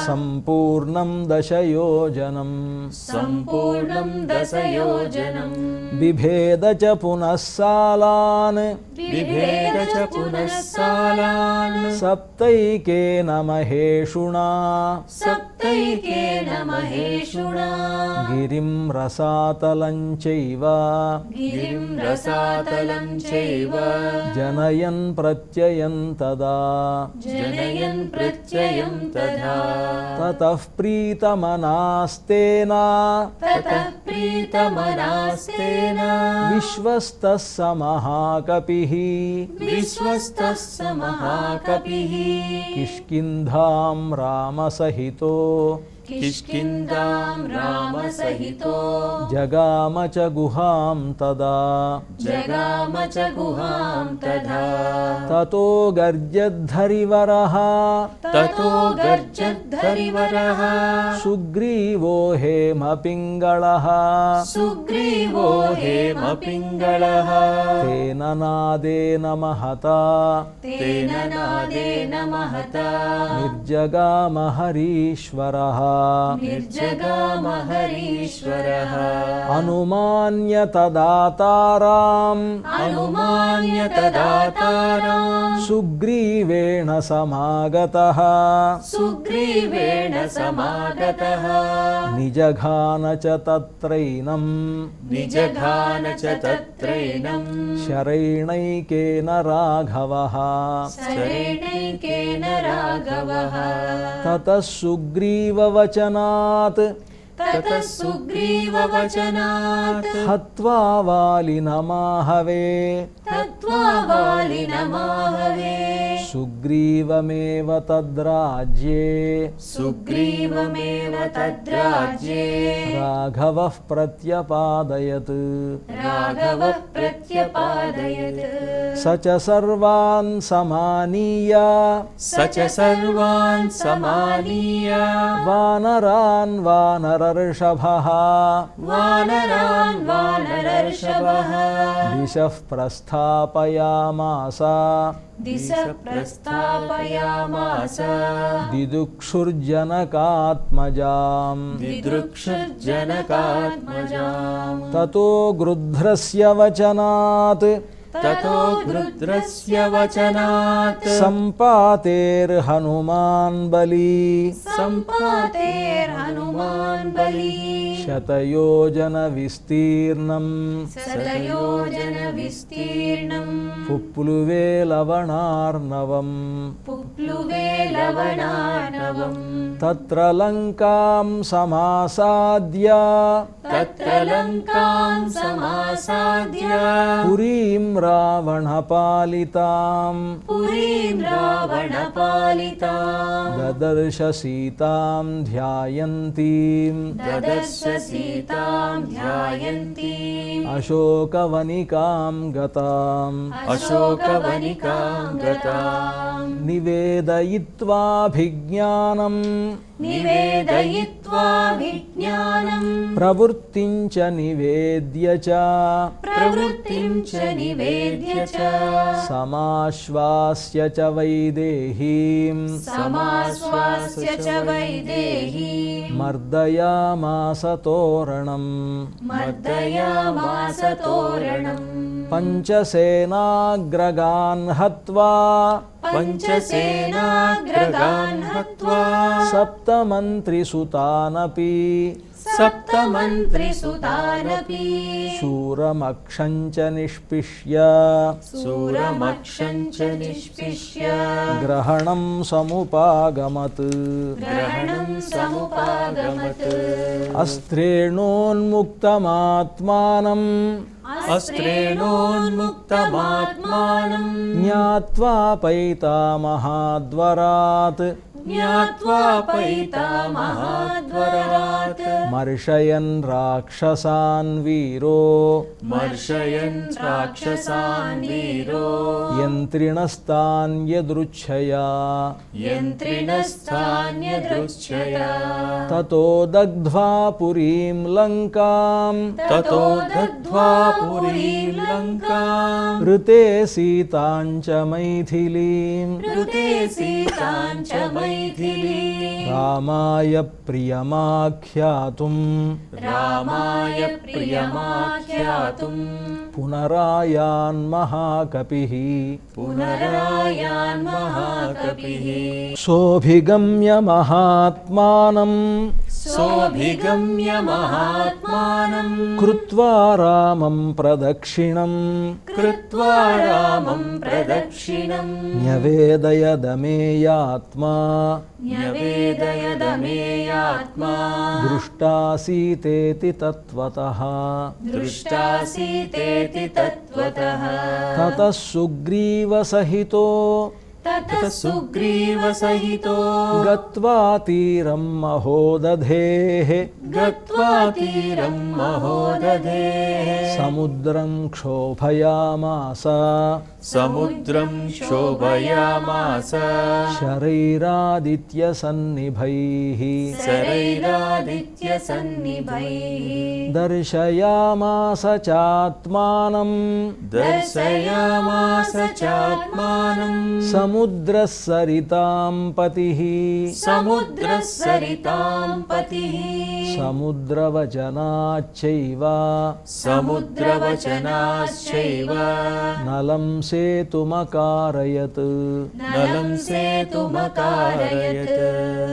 सम्पूर्णं दशयोजनम् सम्पूर्णं दशयोजनम् बिभेद च पुनः सालान् बिभेद च पुनः सालान् सप्तैकेन महेषुणा सप्तैकेन महेषुणा गिरिं रसातलं चैव गिरिं रसातलं चैव जनयन् प्रत्ययं तदा जनयन् प्रत्ययं तथा ततः प्रीतमनास्तेन ततः प्रीतमनास्तेन विश्वस्तः स महाकपिः विश्वस्तः स महाकपिः किष्किन्धां रामसहितो किष्किन्धां रामसहितो जगाम च गुहां तदा जगाम च गुहां तथा ततो गर्जद्धरिवरः ततो गर्जद्धरिवरः सुग्रीवो हेमपिङ्गळः सुग्रीवो हेमपिङ्गळः तेन नादेन महता तेन नादेन महता निर्जगाम हरीश्वरः निर्जगाम हरीश्वरः अनुमान्य तदाताराम् अनुमान्य तदाताराम् सुग्रीवेण समागतः सुग्रीवेण समागतः निजघान च तत्रैनं निजघान च तत्रैनं शरैणैकेन राघवः शरेणैकेन राघवः ततः सुग्रीववचनात् ततः सुग्रीववचनात् हत्वा वालिनमाहवे हत्वा वालिनमाहवे सुग्रीवमेव तद्राज्ये सुग्रीवमेव तद्राज्ये राघवः प्रत्यपादयत् राघवः प्रत्यपादयत् स च सर्वान् समानीय स च सर्वान् समानीय वानरान् वानरर्षभः वानरान् वानरर्षभः दिशः प्रस्थापयामास दिशः प्रस्थापयामास दिदुक्षुर्जनकात्मजाम् दिदृक्षुर्जनकात्मजाम् ततो गृध्रस्य वचनात् ततो गृध्रस्य वचनात् सम्पातेर्हनुमान् बली सम्पातेर्हनुमान् बली शतयोजनविस्तीर्णम् शतयोजनविस्तीर्णम् पुप्लुवे लवणार्णवम् पुप्लुवे लवणार्णवम् तत्र लङ्कां समासाद्य तत्र लङ्कां समासाद्य पुरीं रावणपालिताम् पुरीं रावणपालिताम् ददर्श सीतां ध्यायन्तीम् ददर्श सीतां ध्यायन्तीम् अशोकवनिकां गताम् अशोकवनिकां गताम् నివేదయిత్వాభిజ్ఞానం నివేదయిత్వాభిజ్ఞానం ప్రవృత్తించ నివేద్య చ ప్రవృత్తిం చ నివేద్య చ సమాశ్వాస్య చ వైదేహీం సమాశ్వాస్య చ వైదేహీం మర్దయామాస తోరణం మర్దయామాస తోరణం పంచసేనాగ్రగాన్ హత్వా పంచసేనాగ్రగాన్ హత్వా సప్తమంత్రిసుతానపి సప్తమంత్రిసుతానపి శూరమక్షం చ నిష్పిష్య శూరమక్షం చ నిష్పిష్య గ్రహణం సముపాగమత్ గ్రహణం సముపాగమత్ అస్త్రేణోన్ముక్తమాత్మానం అస్త్రేణోన్ముక్తమాత్మానం జ్ఞాత్వా పైతామహాద్వరాత్ జ్ఞాత్వా పైతామహాద్వరాత్ మర్షయన్ రాక్షసాన్ వీరో మర్షయన్ రాక్షసాన్ వీరో యంత్రిణస్తాన్యదృచ్ఛయా యంత్రిణస్థాన్యదృచ్ఛయా తతో దగ్ధ్వా పురీం లంకాం తతో దగ్ధ్వా పురీం లంకాం ఋతే సీతాం చ మైథిలీం ఋతే సీతాం చ మైథిలీం రామాయ ప్రియమాఖ్యాతుం రామాయ ప్రియమాఖ్యాతుం పునరాయాన్ మహాకపిః పునరాయాన్ మహాకపిః సోభిగమ్య మహాత్మానం సోభిగమ్య మహాత్మానం కృత్వా రామం ప్రదక్షిణం కృత్వా రామం ప్రదక్షిణం న్యవేదయదమేయాత్మా న్యవేదయదమేయాత్మా దృష్టాసీతేతి తత్వతః దృష్టాసీతేతి తత్వతః తతః సుగ్రీవసహితో తతః సుగ్రీవసహితో గత్వా తీరం మహోదధేః గత్వా తీరం మహోదధేః సముద్రం క్షోభయామాస సముద్రం శోభయామాస శరైరాదిత్యసన్నిభైః శరైరాదిత్యసన్నిభైః దర్శయామాస చాత్మానం దర్శయామాస చాత్మానం సముద్రస్సరితాం పతిః సముద్రసరితాం పతిః సముద్రవచనాచ్చైవ సముద్రవచనాశ్చైవ నలం సేతుమకారయత్ నలం సేతుమకారయత్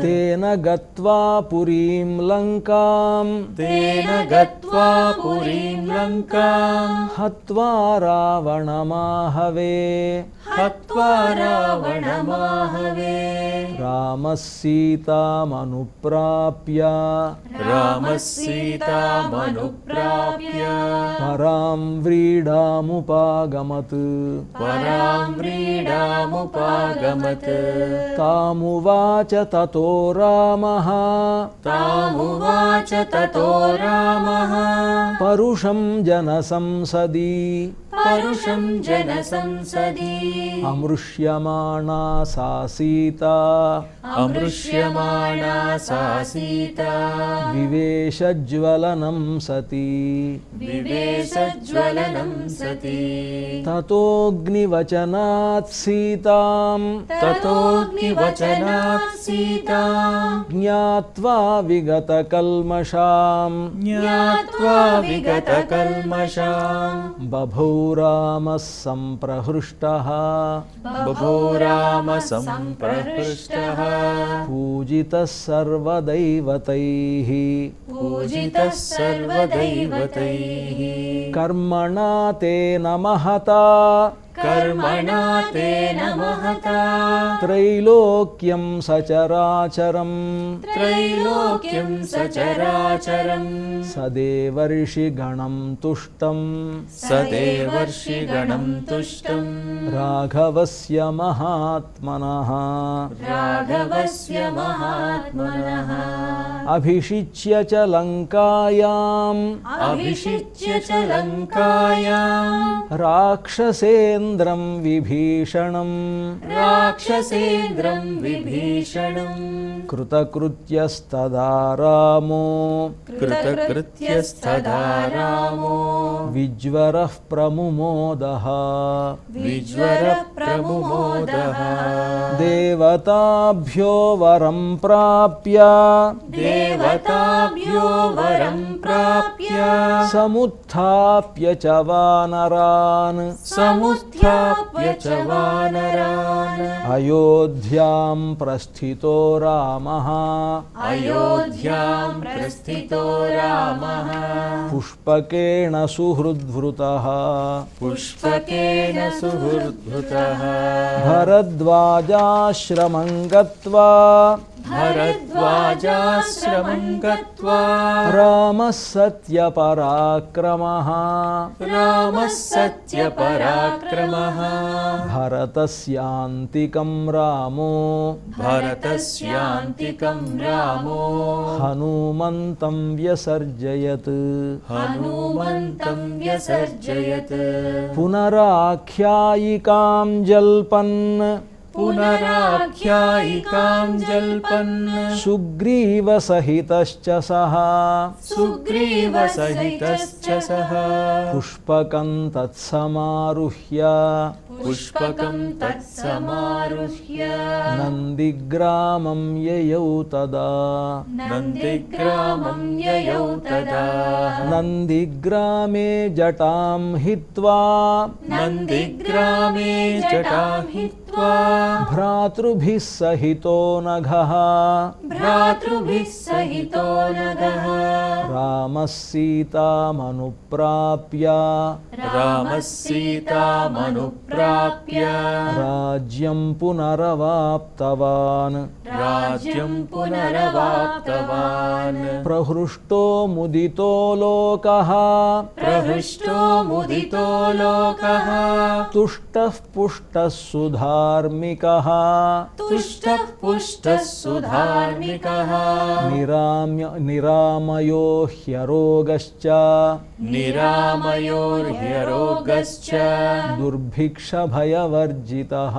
తేన గత్వా పురీం లంకాం తేన గత్వా పురీం లంకాం హత్వా రావణమాహవే హత్వా రావణమాహవే రామः సీతామనుప్రాప్య రామः సీతామనుప్రాప్య పరాం వ్రీడాముపాగమత్ పరాం వ్రీడాముపాగమత్ తామువాచ తతో రామः తామువాచ తతో రామః పరుషం జనసంసది పరుషం జనసంసది అమృష్యమాణా సా సీత అమృష్యమాణా సా సీతా వివేశజ్వలనం సతి వివేశజ్వలనం సతి తతోగ్నివచనాత్ సీతాం తతోగ్నివచనాత్ సీతా జ్ఞాత్వా విగతకల్మషాం జ్ఞాత్వా విగతకల్మషాం బభౌ రామः సంప్రహృష్టः బభో రామ సంప్రహృష్టః పూజితः సర్వదైవతైః పూజితः సర్వదైవతైః కర్మణా తేన మహతా కర్మణా తేన మహతా త్రైలోక్యం సచరాచరం త్రైలోక్యం సచరాచరం సదేవర్షిగణం తుష్టం సదేవర్షిగణం తుష్టం రాఘవస్య మహాత్మనః రాఘవస్య మహాత్మనః అభిషిచ్య చ లంకాయాం అభిషిచ్య చ లంకాయాం రాక్షసేంద్రవధోద్యతే राक्षसेन्द्रं विभीषणं राक्षसेन्द्रं विभीषणं कृतकृत्यस्तदा रामो कृतकृत्यस्तदा रामो विज्वरः प्रमुमोदः विज्वरप्रमुमोदः देवताभ्यो वरं प्राप्य देवताभ्यो वरं प्राप्य समुत्थाप्य च वानरान् समुत्थाप्य च वानरान् अयोध्यां प्रस्थितो रामः अयोध्यां प्रस्थितो रामः पुष्पकेण सुहृद्वृतः पुष्पकेन सुहृद्भृतः भरद्वाजाश्रमं गत्वा भरद्वाजाश्रमं गत्वा रामः सत्यपराक्रमः रामः सत्यपराक्रमः भरतस्यान्तिकं रामो भरतस्यान्तिकं रामो हनुमन्तं व्यसर्जयत् हनुमन्तं व्यसर्जयत् पुनराख्यायिकां जल्पन् पुनराख्यायिकां जल्पन् सुग्रीवसहितश्च सः सुग्रीवसहितश्च सः पुष्पकं तत्समारुह्य पुष्पकं तत्समारुह्य नन्दिग्रामं ययौ तदा नन्दिग्रामं ययौ तदा नन्दिग्रामे जटां हित्वा नन्दिग्रामे जटां हित्वा भ्रातृभिः सहितो नघः भ्रातृभिः सहितो नगः रामः सीतामनुप्राप्य रामः सीतामनुप्राप्य राज्यं पुनरवाप्तवान् राज्यं पुनरवाप्तवान् प्रहृष्टो मुदितो लोकः प्रहृष्टो मुदितो लोकः तुष्टः पुष्टः सुधार्मिकः तुष्टः पुष्टः सुधार्मिकः निरामयो ह्यरोगश्च निरामयोर्ह्यरोगश्च दुर्भिक्षभयवर्जितः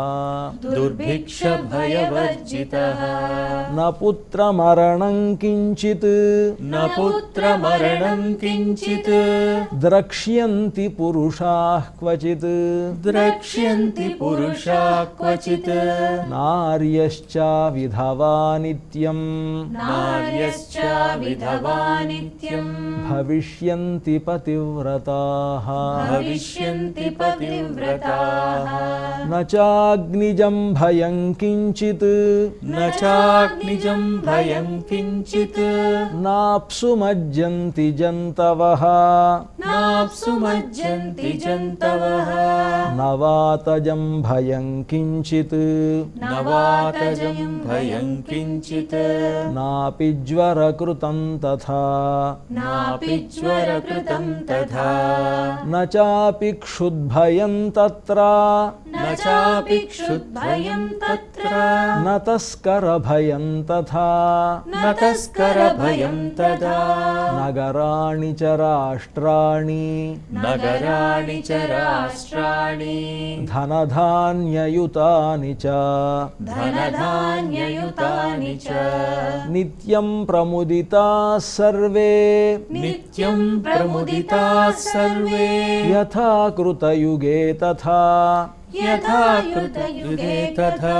दुर्भिक्षभयवर्जितः न पुत्रमरणं किञ्चित् न पुत्रमरणं किञ्चित् द्रक्ष्यन्ति पुरुषाः क्वचित् द्रक्ष्यन्ति पुरुषा क्वचित् नार्यश्च विधवा नित्यं नार्यश्च विधवा नित्यं भविष्यन्ति पतिव्रताः भविष्यन्ति पतिव्रताः न चाग्निजं भयं किञ्चित् न चाग्निजं भयं किञ्चित् नाप्सुमज्जन्ति जन्तवः नाप्सुमज्जन्ति जन्तवः न वातजं भयं किञ्चित् न वातजं भयं किञ्चित् नापि ज्वरकृतं तथा नापि ज्वरकृतं तथा न चापि क्षुद्भयं तत्र न चापि क्षुद्भयं तत्र न तस्करभयं तथा न तस्करभयं तदा नगराणि च राष्ट्राणि नगराणि च राष्ट्राणि धनधान्ययुतानि च धनधान्ययुतानि च नित्यं प्रमुदिताः सर्वे नित्यं प्रमुदिताः सर्वे यथा कृतयुगे तथा यथा कृतयुगे तथा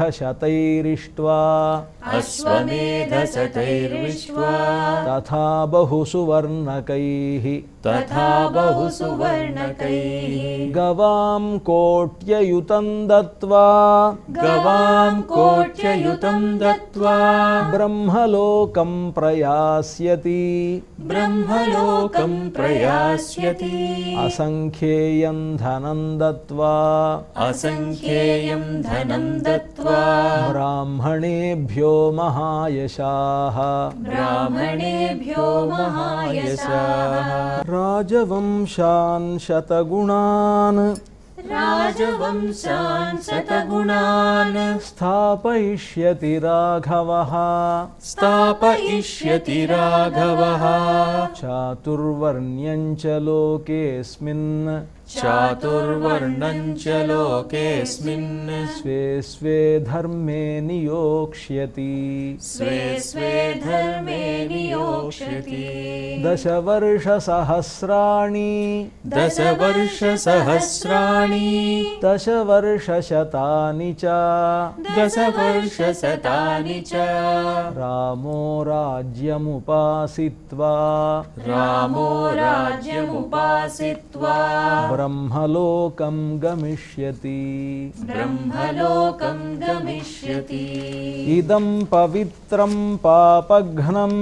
अश्वमेधशतैरिष्ट्वा अश्वमेधशतैर्विश्वा तथा बहुसुवर्णकैः तथा बहुसुवर्णकैः गवां कोट्ययुतं दत्त्वा गवां कोट्ययुतं दत्त्वा ब्रह्मलोकं प्रयास्यति ब्रह्मलोकं प्रयास्यति असङ्ख्येयं धनं दत्त्वा असङ्ख्येयं धनं दत्त्वा ब्राह्मणेभ्यो महायशाः ब्राह्मणेभ्यो महायशाः राजवंशान् शतगुणान् राजवंशान् शतगुणान् स्थापयिष्यति राघवः स्थापयिष्यति राघवः चातुर्वर्ण्यं च लोकेऽस्मिन् चातुर्वर्णं च लोकेऽस्मिन् स्वे स्वे धर्मे नियोक्ष्यति स्वे स्वे धर्मे नियोक्ष्यति दशवर्षसहस्राणि दशवर्षसहस्राणि दशवर्षशतानि च दशवर्षशतानि च रामो राज्यमुपासित्वा रामो राज्यमुपासित्वा ब्रह्मलोकं गमिष्यति ब्रह्मलोकं गमिष्यति इदं पवित्रं पापघ्नम्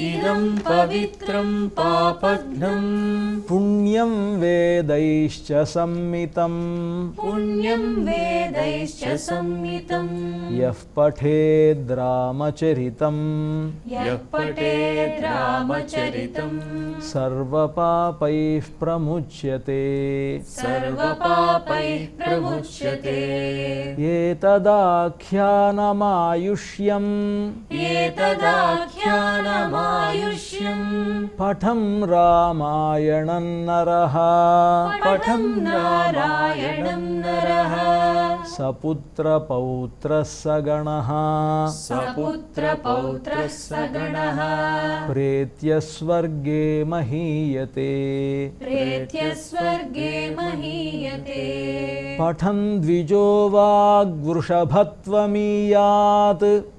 इदं पवित्रं पापघ्नं पुण्यं वेदैश्च सम्मितम् पुण्यं वेदैश्च संहितं यः पठेद् रामचरितम् यः पठेत् रामचरितं सर्वपापैः प्रमुच्यते सर्वपापैः प्रमुच्यते एतदाख्यानमायुष्यम् एतदाख्यानमायुष्यं पठं रामायणं नरः पठं नारायणं नरः सपुत्रपौत्रः सगणः सपुत्रपौत्रः सगणः प्रेत्य स्वर्गे महीयते प्रेत्य स्वर्गे महीयते पठन् द्विजो वाग्वृषभत्वमीयात्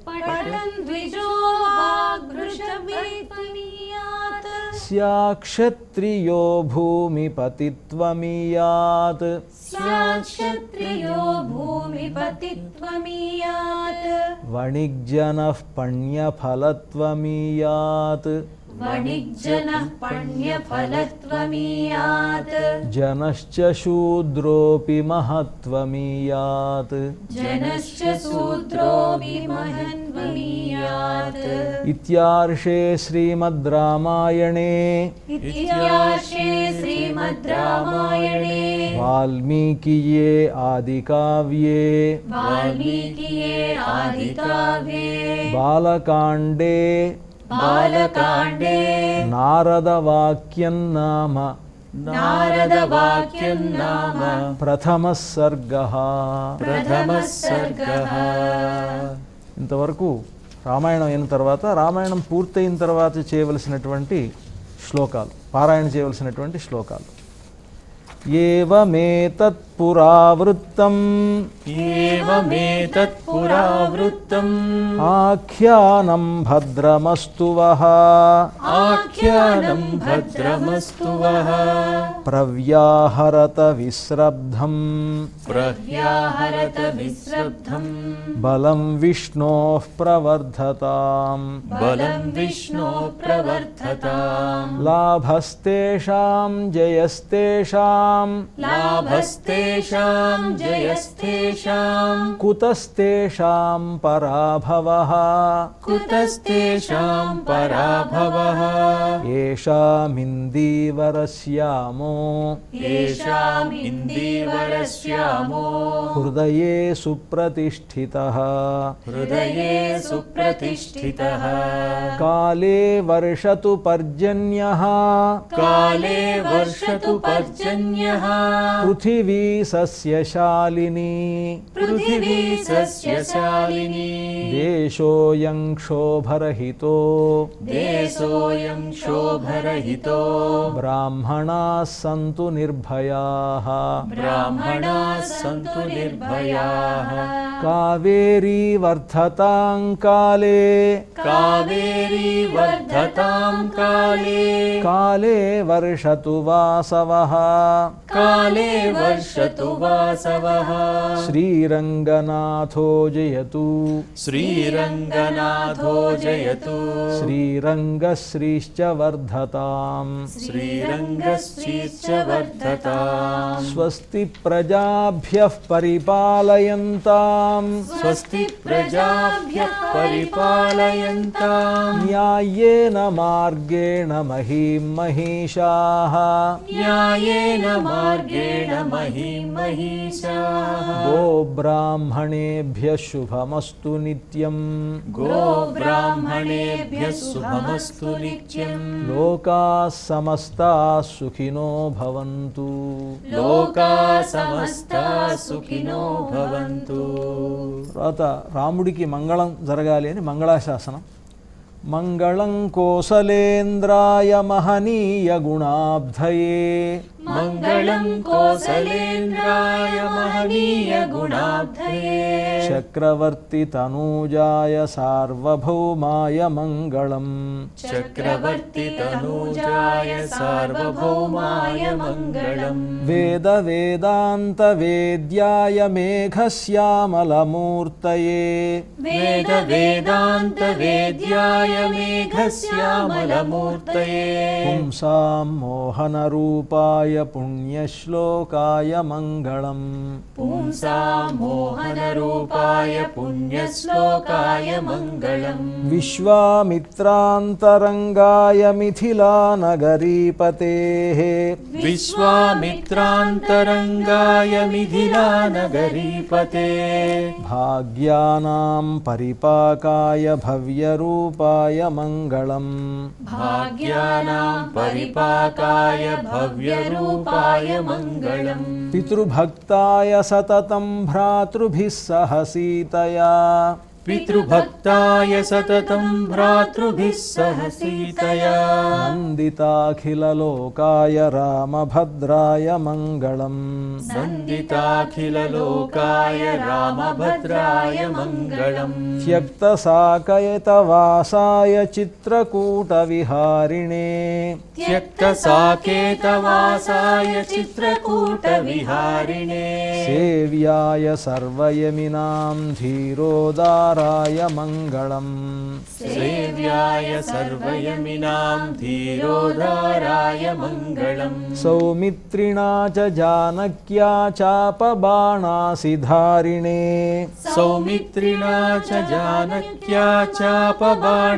पठन् द्विजो वाग्वृषभत्वमीयात् स्याक्षत्रियो भूमिपतित्वमीयात् स्याक्षत्रियो भूमिपतित्वमीयात् वणिग्जनः पण्यफलत्वमीयात् वणिज्जनः पण्यफलत्वमीयात् जनश्च शूद्रोऽपि महत्वमीयात् जनश्च शूद्रोऽपि महत्वमीयात् इत्यार्षे श्रीमद् रामायणे इत्यार्षे श्रीमद् रामायणे वाल्मीकिये आदिकाव्ये वाल्मीकिये आदिकाव्ये बालकाण्डे बालकाण्डे नारदवाक्यं नाम नारदवाक्यं नाम प्रथमः सर्गः प्रथमः सर्गः ఇంతవరకు రామాయణం అయిన తర్వాత రామాయణం పూర్తయిన తర్వాత చేయవలసినటువంటి శ్లోకాలు పారాయణ చేయవలసినటువంటి శ్లోకాలు ఏవమేతత్ పురావృత్తం एवमेतत् पुरावृत्तम् ఆఖ్యానం భద్రమస్తు వః आख्यानं भद्रमस्तु वः ప్రవ్యాహరత విశ్రబ్ధం प्रह्याहरत विश्रब्धम् బలం విష్ణోః ప్రవర్ధతాం बलं विष्णो प्रवर्धताम् లాభస్తేషాం జయస్తేషాం लाभस्तेषां जयस्तेषां కుతస్తేషాం పరాభవః कुतस्तेषां पराभवः ఏషామిందీవరస్యామో येषाम् इन्दीवरश्यामो హృదయే సుప్రతిష్ఠితః हृदये सुप्रतिष्ठितः కాలే వర్షతు పర్జన్యః काले वर्षतु पर्जन्यः పృథివీ సస్యశాలినీ पृथिवी सस्यशालिनी దేశోయం క్షోభరహితో देशोऽयं शोभरहितो బ్రాహ్మణాः సంతు నిర్భయాः ब्राह्मणाः सन्तु निर्भयाः కావేరీ వర్ధతాం కాలే कावेरी वर्धतां काले కాలే వర్షతు వాసవః काले वर्षतु वासवः శ్రీరంగనాథో జయతు श्रीरङ्गनाथो जयतु శ్రీరంగశ్రీశ్చ వర్ధతాం श्रीरङ्गश्चीश्च वर्धताम् స్వస్తి ప్రజాభ్యః పరిపాలయంతాం परिपालयन्ताम् स्वस्ति प्रजाभ्यः परिपालयन्ताम् न्याय्येन मार्गेण महीं महिषाः न्यायेन मार्गेण महीं महिषाः गोब्राह्मणेभ्यः शुभमस्तु नित्यम् गोब्राह्मणेभ्यः शुभमस्तु नित्यम् लोकाः समस्ताः सुखिनो भवन्तु लोकाः समस्ताः सुखिनो भवन्तु తర్వాత రాముడికి మంగళం జరగాలి అని మంగళాశాసనం. మంగళం కోసలేంద్రాయ మహనీయ గుణాబ్ధయే మంగళం కోసలేంద్రాయ మహనీయ గుణాబ్ధయే చక్రవర్తి తనూజాయ సార్వభౌమాయ మంగళం చక్రవర్తి తనూజాయ సార్వభౌమాయ మంగళం వేద వేదాంత వేద్యాయ మేఘశ్యామలమూర్తయే వేద వేదాంత వేద్యాయ మేఘశ్యామలమూర్తయే పుంసాం మోహనరూపాయ పుణ్యశ్లోకాయ మంగళం పుంసాం మోహనరూపాయ పుణ్యశ్లోకాయ మంగళం విశ్వామిత్రాంతరంగాయ మిథిలానగరీపతేః విశ్వామిత్రాంతరంగాయ మిథిలానగరీపతే భాగ్యానాం పరిపాకాయ భవ్యరూపాయ మంగళం భాగ్యానాం పరిపాకాయ భవ్యరూపాయ మంగళం పితృభక్తాయ సతతం భ్రాతృభిः సహ సీతయా పితృభక్తాయ సతతం భ్రాతృభిः సహ సీతయా నందితాఖిలలోకాయ రామభద్రాయ మంగళం నందితాఖిలలోకాయ రామభద్రాయ మంగళం త్యక్తసాకయతవాసాయ చిత్రకూటవిహారిణే త్యక్తసాకేతవాసాయ చిత్రకూటవిహారిణే సేవ్యాయ సర్వయమినాం ధీరోదారాయ మంగళం సేవ్యాయ సర్వయమినాం ధీరోదారాయ మంగళం సౌమిత్రిణా చ జానక్యా చాపబాణాసిధారిణే సౌమిత్రిణా చ జానక్యా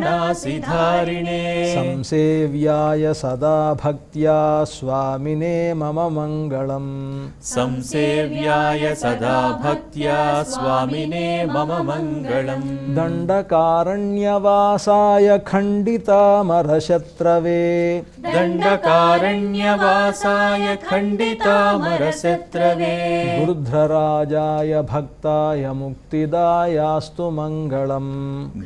చాపబాణాసిధారిణే సంసేవ్యాయ సదా భక్త్యా స్వామినే మమ మంగళం సంసేవ్యాయ సదా భక్త్యా స్వామినే మమ మంగళం దండకారణ్యవాసాయ ఖండితామరశత్రవే దండకారణ్యవాసాయ ఖండితామరశత్రవే గృధ్రరాజాయ భక్తాయ ముక్తిదాయాస్తు మంగళం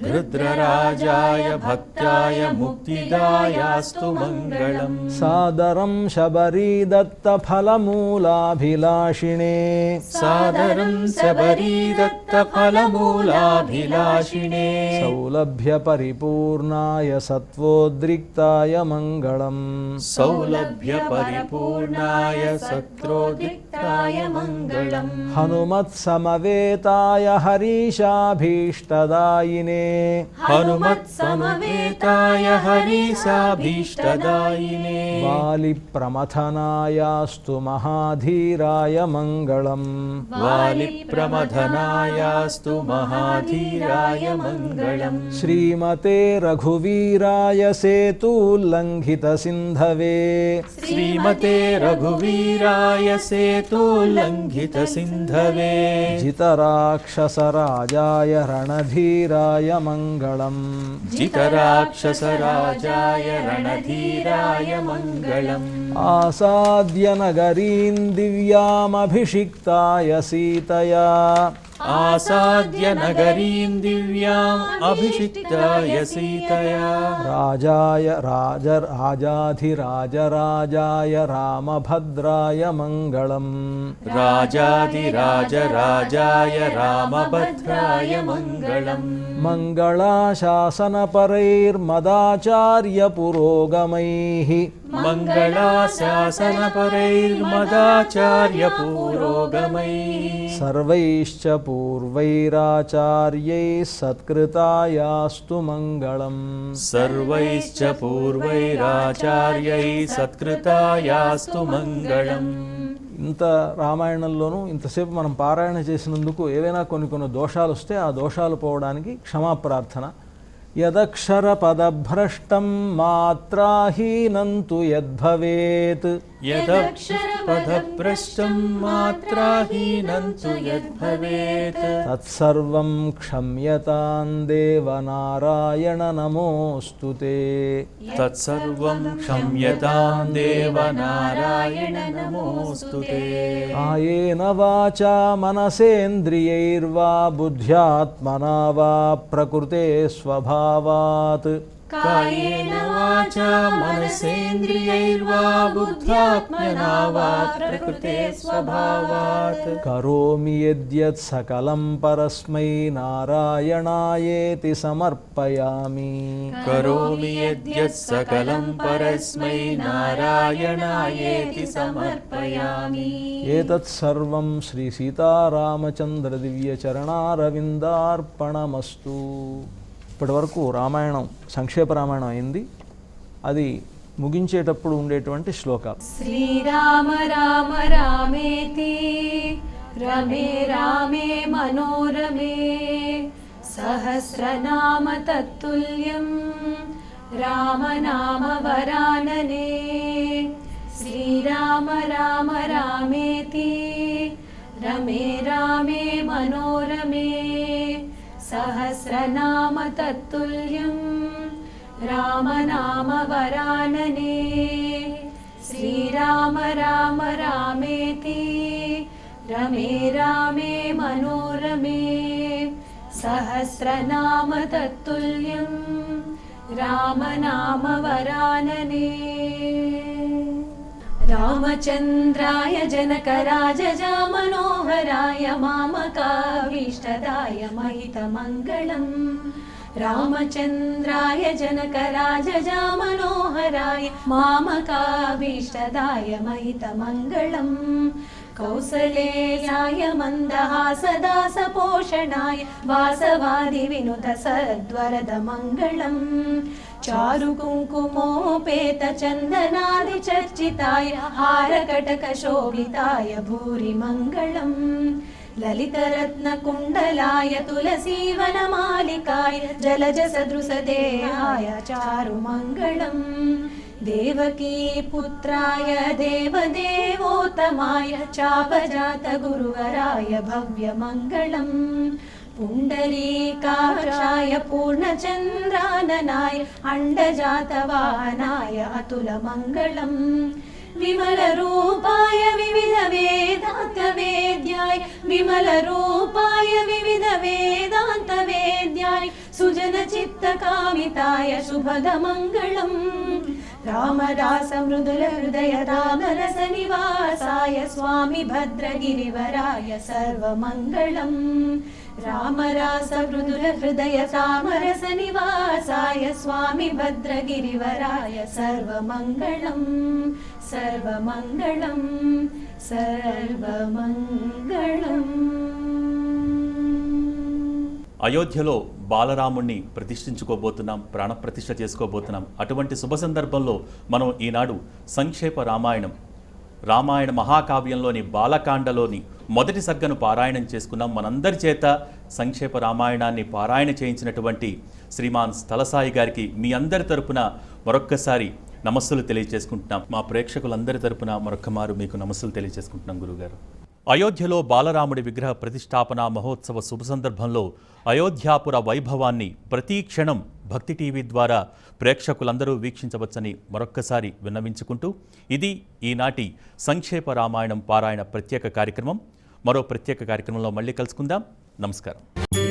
గృధ్రరాజాయ భక్తాయ ముక్తిదాయాస్తు మంగళం సాదరం శబరీదత్త ఫలమూలాభిలాషిణే సాదరం శబరీదత్త ఫలమూలాభిలాషిణే సౌలభ్య పరిపూర్ణాయ సత్వోద్రిక్తాయ మంగళం సౌలభ్య పరిపూర్ణాయ సత్రోదిక్తాయ మంగళం హనుమత్సమవేతాయ హరీషాభీష్టదాయినే హనుమత్సమవేతాయ హరీశాభీష్టదాయినే వాలిప్రమథనాయాస్తు మహాధీరాయ మంగళం వాలిప్రమథనాయాస్తు మహాధీరాయ మంగళం శ్రీమతే రఘువీరాయ సేతూల్లంఘిత సింధవే శ్రీమతే రఘువీరాయ సేతూల్లంఘిత సింధవే జితరాక్షసరాజాయ రణధీరాయ మంగళం జితరాక్షసరాజాయ రణధీరాయ మంగళం ఆసాద్య నగరీం దివ్యామభిషిక్తాయ సీతయా ఆసాద్య నగరీం దివ్యాం అభిషిక్తాయ సీతయా రాజాధిరాజరాజాయ రామభద్రాయ మంగళం రాజాదిరాజరాజాయ రామభద్రాయ మంగళం మంగళాశాసనపరైర్మదాచార్య పురోగమైః మంగళాశాసనపరైర్మదాచార్య పురోగమైః సర్వైశ్చ పూర్వైరాచార్యైः సత్కృతాయాస్తు మంగళం సర్వైశ్చ పూర్వైరాచార్యైः సత్కృతాయాస్తు మంగళం ఇంత రామాయణంలోనూ ఇంతసేపు మనం పారాయణ చేసినందుకు ఏవైనా కొన్ని దోషాలు వస్తే ఆ దోషాలు పోవడానికి క్షమాప్రార్థన. యదక్షర పదభ్రష్టం మాత్రాహీనం తు యద్భవేత్ యదక్షరపదభ్రష్టం మాత్రాహీనం తు యద్భవేత్ తత్సర్వం క్షమ్యతాం దేవనారాయణ నమోస్తుతే. తత్సర్వం క్షమ్యతాం దేవనారాయణ నమోస్తుతే. కాయేన వాచా మనసేంద్రియైర్వా బుద్ధ్యాత్మనా వా ప్రకృతే స్వభావాత్ కాయేన వాచా మనసేంద్రియైర్వా బుద్ధ్యాత్మనా వా ప్రకృతే స్వభావాత్ కరోమి యద్యత్ సకలం పరస్మై నారాయణాయేతి సమర్పయామి. కరోమి యద్యత్ సకలం పరస్మై నారాయణాయేతి సమర్పయామి. ఏతత్ సర్వం శ్రీ సీతారామచంద్ర దివ్య చరణారవిందార్పణమస్తు. ఇప్పటి వరకు రామాయణం సంక్షేప రామాయణం అయింది. అది ముగించేటప్పుడు ఉండేటువంటి శ్లోకాలు. శ్రీరామ రామ రామేతి రమే రామే మనోరమే సహస్రనామ తత్తుల్యం రామనామ వరాననే. శ్రీరామ రామ రామేతి రమే రామే మనోరమే సహస్రనామ తత్తుల్యం రామనామ వరాననే. శ్రీరామ రామ రామేతి రమే రామే మనోరమే సహస్రనామ తత్తుల్యం రామనామ వరాననే. రామచంద్రాయ జనకరాజజా మనోహరాయ మామకాభీష్టదాయ మహితమంగళం. రామచంద్రాయ జనకరాజజా మనోహరాయ మామకాభీష్టదాయ మహితమంగళం. కౌసలేయాయ మందహాసదాసపోషణాయ వాసవాది వినుత సద్వరద మంగళం. చారు కుంకుమోపేత చందనాది చర్చితాయ హారకటక శోభితాయ భూరి మంగళం. లలితరత్న కుండలాయ తులసీవనమాలికాయ జలజ సదృశదేహాయ చారు మంగళం. దేవకీ పుత్రాయ దేవదేవోత్తమాయ చాపజాత గురువరాయ భవ్య మంగళం. పుండరీకాక్షాయ పూర్ణచంద్రాననాయ అండజాతవాహనాయ అతుల మంగళం. విమల రూపాయ వివిధ వేదాంత వేద్యాయ విమల రూపాయ వివిధ వేదాంత వేద్యాయ సుజన చిత్త కామితాయ శుభద మంగళం. రామదాస మృదుల హృదయ రామరస నివాసాయ స్వామి భద్రగిరివరాయ సర్వమంగళం. రామరాస మృదుల హృదయ రామరస నివాసాయ స్వామి భద్రగిరివరాయ సర్వమంగళం. సర్వమంగళం సర్వమంగళం. అయోధ్యలో బాలరాముణ్ణి ప్రతిష్ఠించుకోబోతున్నాం, ప్రాణప్రతిష్ఠ చేసుకోబోతున్నాం. అటువంటి శుభ సందర్భంలో మనం ఈనాడు సంక్షేప రామాయణ మహాకావ్యంలోని బాలకాండలోని మొదటి సర్గను పారాయణం చేసుకున్నాం. మనందరి చేత సంక్షేప రామాయణాన్ని పారాయణ చేయించినటువంటి శ్రీమాన్ స్థలసాయి గారికి మీ అందరి తరపున మరొక్కసారి నమస్సులు తెలియజేసుకుంటున్నాం. మా ప్రేక్షకులందరి తరపున మరొక్కమారు మీకు నమస్సులు తెలియజేసుకుంటున్నాం గురుగారు. అయోధ్యలో బాలరాముడి విగ్రహ ప్రతిష్టాపన మహోత్సవ శుభ సందర్భంలో అయోధ్యాపుర వైభవాన్ని ప్రతి క్షణం భక్తి టీవీ ద్వారా ప్రేక్షకులందరూ వీక్షించవచ్చని మరొక్కసారి విన్నవించుకుంటూ ఇది ఈనాటి సంక్షేప రామాయణం పారాయణ ప్రత్యేక కార్యక్రమం. మరో ప్రత్యేక కార్యక్రమంలో మళ్ళీ కలుసుకుందాం. నమస్కారం.